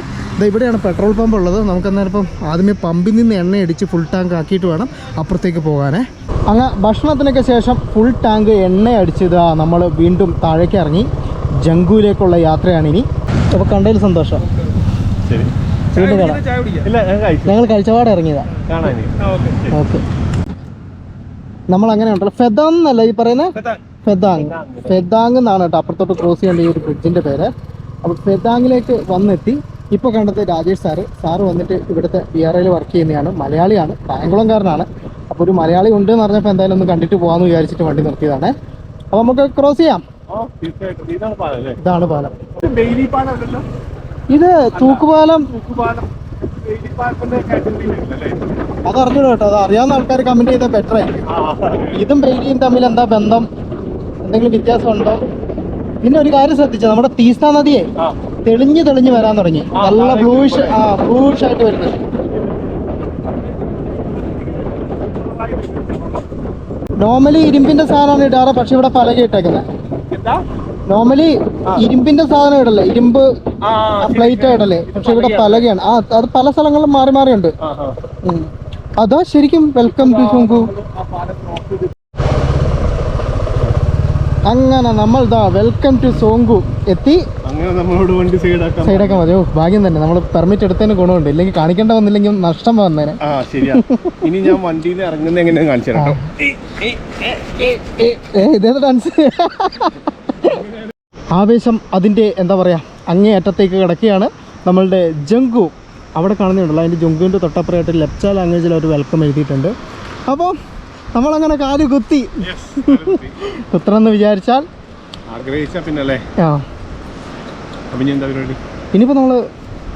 ഇവിടെയാണ് പെട്രോൾ പമ്പ് ഉള്ളത്. നമുക്ക് അന്നേരം ഇപ്പം ആദ്യമേ പമ്പിൽ നിന്ന് എണ്ണ അടിച്ച് ഫുൾ ടാങ്ക് ആക്കിയിട്ട് വേണം അപ്പുറത്തേക്ക് പോകാനേ. അങ്ങനെ ഭക്ഷണത്തിനൊക്കെ ശേഷം ഫുൾ ടാങ്ക് എണ്ണ അടിച്ചത് നമ്മൾ വീണ്ടും താഴേക്ക് ഇറങ്ങി ജംഗുവിലേക്കുള്ള യാത്രയാണ് ഇനി. അപ്പോൾ കണ്ടതിൽ സന്തോഷം. വീണ്ടും കാണാം. ഞങ്ങൾ കഴിച്ചപാടെ ഇറങ്ങിയതാണ്. ഓക്കെ. നമ്മളങ്ങനെ ഉണ്ടല്ലോ ഫെദാങ് എന്നല്ല ഈ പറയുന്നത്, ഫെദാങ് എന്നാണ് കേട്ടോ അപ്പുറത്തോട്ട് ക്രോസ് ചെയ്യേണ്ട ഈ ഒരു ബ്രിഡ്ജിൻ്റെ പേര്. അപ്പോൾ ഫെദാങ്ങിലേക്ക് വന്നെത്തി. ഇപ്പോൾ കണ്ടത് രാജേഷ് സാറ് വന്നിട്ട് ഇവിടുത്തെ BRIയിൽ വർക്ക് ചെയ്യുന്നതാണ്. മലയാളിയാണ്, കായംകുളംകാരനാണ്. അപ്പോൾ ഒരു മലയാളി ഉണ്ട് എന്ന് പറഞ്ഞപ്പോൾ എന്തായാലും ഒന്ന് കണ്ടിട്ട് പോകാമെന്ന് വിചാരിച്ചിട്ട് വണ്ടി നിർത്തിയതാണ്. അപ്പോൾ നമുക്ക് ക്രോസ് ചെയ്യാം. ഇതാണ് പാലം. ഇത് തൂക്കുപാലം. അതറിഞ്ഞൂടോ കേട്ടോ, അത് അറിയാവുന്ന ആൾക്കാർ കമന്റ് ചെയ്താൽ ബെറ്റർ ആയിരിക്കും. ഇതും ബെയിലിയും തമ്മിൽ എന്താ ബന്ധം, എന്തെങ്കിലും വ്യത്യാസം ഉണ്ടോ? പിന്നെ ഒരു കാര്യം ശ്രദ്ധിച്ചോ, നമ്മുടെ തീസ്ത നദിയെ തെളിഞ്ഞ് വരാൻ തുടങ്ങി. നല്ല ബ്ലൂഷ് ആയിട്ട് വരുന്നത്. നോർമലി ഇരുമ്പിന്റെ സാധനമാണ് ഇടാറ്, പക്ഷെ ഇവിടെ പലക ഇട്ടേക്കുന്നത്. നോർമലി ഇരുമ്പിന്റെ സാധനം ഇടല്ലേ, ഇരുമ്പ് പ്ലേറ്റ് ഇടല്ലേ, പക്ഷെ ഇവിടെ പലകയാണ്. അത് പല സ്ഥലങ്ങളിലും മാറി മാറിയുണ്ട്. അതാ ശരിക്കും വെൽക്കം ടു സോങ്കു. അങ്ങനെ നമ്മൾ വെൽക്കം ടു സോങ്കു എത്തി. സൈഡാക്കാൻ മതിയോ? ഭാഗ്യം തന്നെ, നമ്മൾ പെർമിറ്റ് എടുത്തതിന് ഗുണമുണ്ട്. ഇല്ലെങ്കിൽ കാണിക്കേണ്ട വന്നില്ലെങ്കിൽ നഷ്ടം വന്നേനെ. ഇനി ഞാൻ വണ്ടിയിൽ ഇറങ്ങുന്ന എങ്ങനെയാ കാണിച്ചു തരാം. ഇതേത് ഡാൻസ്? ആവേശം അതിൻ്റെ എന്താ പറയുക അങ്ങേയറ്റത്തേക്ക് കിടക്കുകയാണ്. നമ്മളുടെ ജംഗു അവിടെ കാണുന്നുണ്ടല്ലോ, അതിൻ്റെ ജംഗുവിൻ്റെ തൊട്ടപ്പുറമായിട്ട് ലെപ്ച ലാംഗ്വേജിൽ ഒരു വെൽക്കം എഴുതിയിട്ടുണ്ട്. അപ്പോൾ നമ്മളങ്ങനെ കാല് കുത്തി കുത്തണമെന്ന് വിചാരിച്ചാൽ പിന്നല്ലേ. ഇനിയിപ്പോൾ നമ്മൾ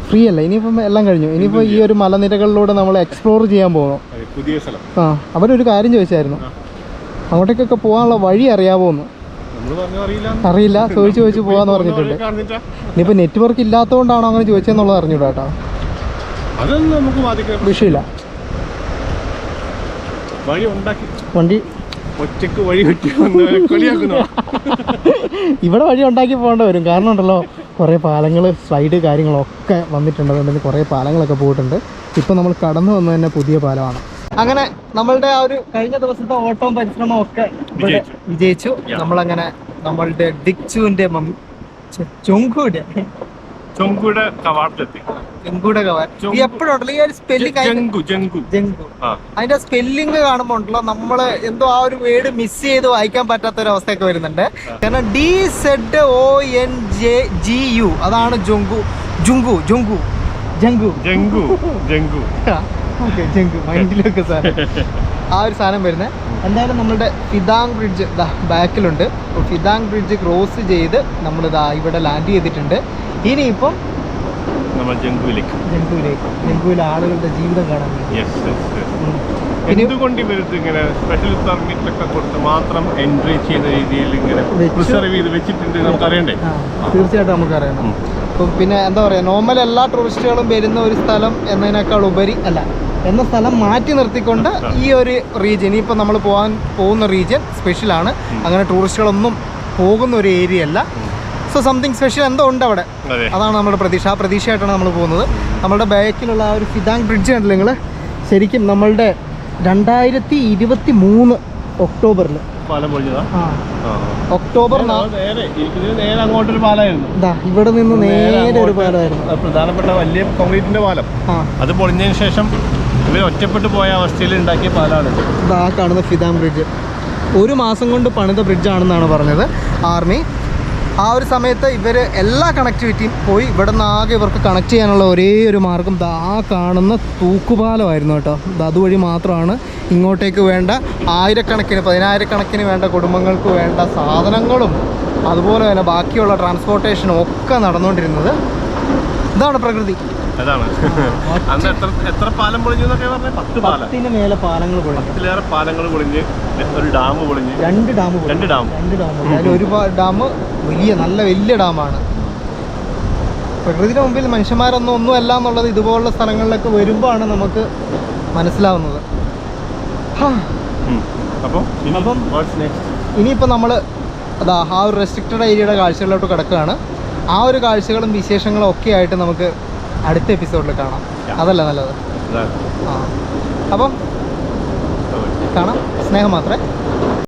ഫ്രീ അല്ല, ഇനിയിപ്പം എല്ലാം കഴിഞ്ഞു. ഇനിയിപ്പോൾ ഈ ഒരു മലനിരകളിലൂടെ നമ്മൾ എക്സ്പ്ലോർ ചെയ്യാൻ പോകണം. പുതിയ സ്ഥലം. അവരൊരു കാര്യം ചോദിച്ചായിരുന്നു, അങ്ങോട്ടേക്കൊക്കെ പോകാനുള്ള വഴി അറിയാമോ എന്ന്. അറിയില്ല, ചോദിച്ചു പോകാന്ന് പറഞ്ഞിട്ടുണ്ട്. ഇനിയിപ്പോൾ നെറ്റ്വർക്ക് ഇല്ലാത്തതുകൊണ്ടാണോ അങ്ങനെ ചോദിച്ചതെന്നുള്ളത് അറിഞ്ഞൂടാ കേട്ടോ. വിഷയമില്ല. വണ്ടി ഇവിടെ വഴി ഉണ്ടാക്കി പോകേണ്ടി വരും. കാരണം ഉണ്ടല്ലോ കുറേ പാലങ്ങൾ, സ്ലൈഡ് കാര്യങ്ങളൊക്കെ വന്നിട്ടുണ്ട്. അതുകൊണ്ട് കുറേ പാലങ്ങളൊക്കെ പോയിട്ടുണ്ട്. ഇപ്പം നമ്മൾ കടന്നു വന്നത് തന്നെ പുതിയ പാലമാണ്. അങ്ങനെ നമ്മളുടെ ആ ഒരു കഴിഞ്ഞ ദിവസത്തെ ഓട്ടവും പരിശ്രമവും ഒക്കെ വിജയിച്ചു. നമ്മളങ്ങനെ നമ്മളുടെ ഡിക്ചുവിന്റെ ജംഗുയുടെ കവാടത്തിലെത്തി. എപ്പോഴുണ്ടല്ലോ ഈ ഒരു സ്പെല്ലിംഗ്, അതിന്റെ സ്പെല്ലിംഗ് കാണുമ്പോ ഉണ്ടല്ലോ നമ്മള് എന്തോ ആ ഒരു വേർഡ് മിസ് ചെയ്ത് വായിക്കാൻ പറ്റാത്ത ഒരു അവസ്ഥയൊക്കെ വരുന്നുണ്ട്. കാരണം DZONGU അതാണ് ജംഗു മൈൻഡിലൊക്കെ സാധനം ആ ഒരു സാധനം വരുന്നത്. എന്തായാലും നമ്മളുടെ ഫിദാങ് ബ്രിഡ്ജ് ബാക്കിലുണ്ട്. അപ്പോൾ ഫിദാങ് ബ്രിഡ്ജ് ക്രോസ് ചെയ്ത് നമ്മളിതാ ഇവിടെ ലാൻഡ് ചെയ്തിട്ടുണ്ട്. ഇനിയിപ്പം ജംഗുവിൽ ആളുകളുടെ ജീവിതം കാണാൻ എന്തുകൊണ്ട് ഇവർക്ക് ഇങ്ങനെ സ്പെഷ്യൽ പെർമിറ്റ് ഒക്കെ കൊടുത്ത് മാത്രം എൻട്രി ചെയ്യുന്ന രീതിയിൽ ഇങ്ങനെ പ്രിസർവ് ചെയ്ത് വെച്ചിട്ടുണ്ട് നമുക്ക് അറിയണ്ടേ? തീർച്ചയായിട്ടും നമുക്കറിയണം. അപ്പം പിന്നെ എന്താ പറയുക, നോർമൽ എല്ലാ ടൂറിസ്റ്റുകളും വരുന്ന ഒരു സ്ഥലം എന്നതിനേക്കാൾ ഉപരി എന്ന സ്ഥലം മാറ്റി നിർത്തിക്കൊണ്ട് ഈ ഒരു റീജിയൻ, ഇനിയിപ്പോൾ നമ്മൾ പോകുന്ന റീജിയൻ സ്പെഷ്യലാണ്. അങ്ങനെ ടൂറിസ്റ്റുകളൊന്നും പോകുന്ന ഒരു ഏരിയ അല്ല. സോ സംതിങ് സ്പെഷ്യൽ എന്തോ ഉണ്ട് അവിടെ. അതെ. അതാണ് നമ്മുടെ പ്രതീക്ഷ. ആ പ്രതീക്ഷയായിട്ടാണ് നമ്മൾ പോകുന്നത്. നമ്മുടെ ബാക്കിലുള്ള ആ ഒരു ഫിദാങ് ബ്രിഡ്ജ് കണ്ടില്ല നിങ്ങൾ, ശരിക്കും നമ്മളുടെ 2023 ഒക്ടോബറിൽ പാലം പൊളിഞ്ഞതാ. ഒക്ടോബർ നേരെ അങ്ങോട്ടൊരു പാലമായിരുന്നു. ഇവിടെ നിന്ന് നേരെ ഒരു പാലമായിരുന്നു, പ്രധാനപ്പെട്ട വലിയ കോൺക്രീറ്റിന്റെ പാലം. അത് പൊളിഞ്ഞതിന് ശേഷം ഇവർ ഒറ്റപ്പെട്ടു പോയ അവസ്ഥയിൽ ഉണ്ടാക്കിയ പാലാണ് ആ കാണുന്ന ഫിദാങ് ബ്രിഡ്ജ്. 1 മാസം കൊണ്ട് പണിത ബ്രിഡ്ജാണെന്നാണ് പറഞ്ഞത് ആർമി. ആ ഒരു സമയത്ത് ഇവർ എല്ലാ കണക്ടിവിറ്റിയും പോയി. ഇവിടെ നിന്ന് ആകെ ഇവർക്ക് കണക്ട് ചെയ്യാനുള്ള ഒരേ ഒരു മാർഗം ആ കാണുന്ന തൂക്കുപാലമായിരുന്നു കേട്ടോ. അതുവഴി മാത്രമാണ് ഇങ്ങോട്ടേക്ക് വേണ്ട ആയിരക്കണക്കിന് 10,000 വേണ്ട കുടുംബങ്ങൾക്ക് വേണ്ട സാധനങ്ങളും അതുപോലെ തന്നെ ബാക്കിയുള്ള ട്രാൻസ്പോർട്ടേഷനും ഒക്കെ നടന്നുകൊണ്ടിരുന്നത്. ഇതാണ് പ്രകൃതി. അതാണ്. അന്ന് എത്ര പാലം പൊളിഞ്ഞു എന്നൊക്കെ പറഞ്ഞാൽ 10 പാലം. 10 മേലെ പാലങ്ങൾ പൊളിഞ്ഞു, 10-ലേറെ പാലങ്ങൾ പൊളിഞ്ഞ്, ഒരു ഡാം പൊളിഞ്ഞ്, 2 ഡാം. അതിൽ ഒരു ഡാം നല്ല വലിയ ഡാമാണ്. പ്രകൃതിയുടെ മുമ്പിൽ മനുഷ്യന്മാരൊന്നും അല്ല എന്നുള്ളത് ഇതുപോലുള്ള സ്ഥലങ്ങളിലൊക്കെ വരുമ്പോഴാണ് നമുക്ക് മനസ്സിലാവുന്നത്. അപ്പം ഇനിയിപ്പോൾ നമ്മൾ ആ ഒരു റെസ്ട്രിക്റ്റഡ് ഏരിയയുടെ കാഴ്ചകളിലോട്ട് കിടക്കുകയാണ്. ആ ഒരു കാഴ്ചകളും വിശേഷങ്ങളും ഒക്കെ ആയിട്ട് നമുക്ക് അടുത്ത എപ്പിസോഡിൽ കാണാം. അതല്ല നല്ലത്. അപ്പം കാണാം. സ്നേഹം മാത്രമേ.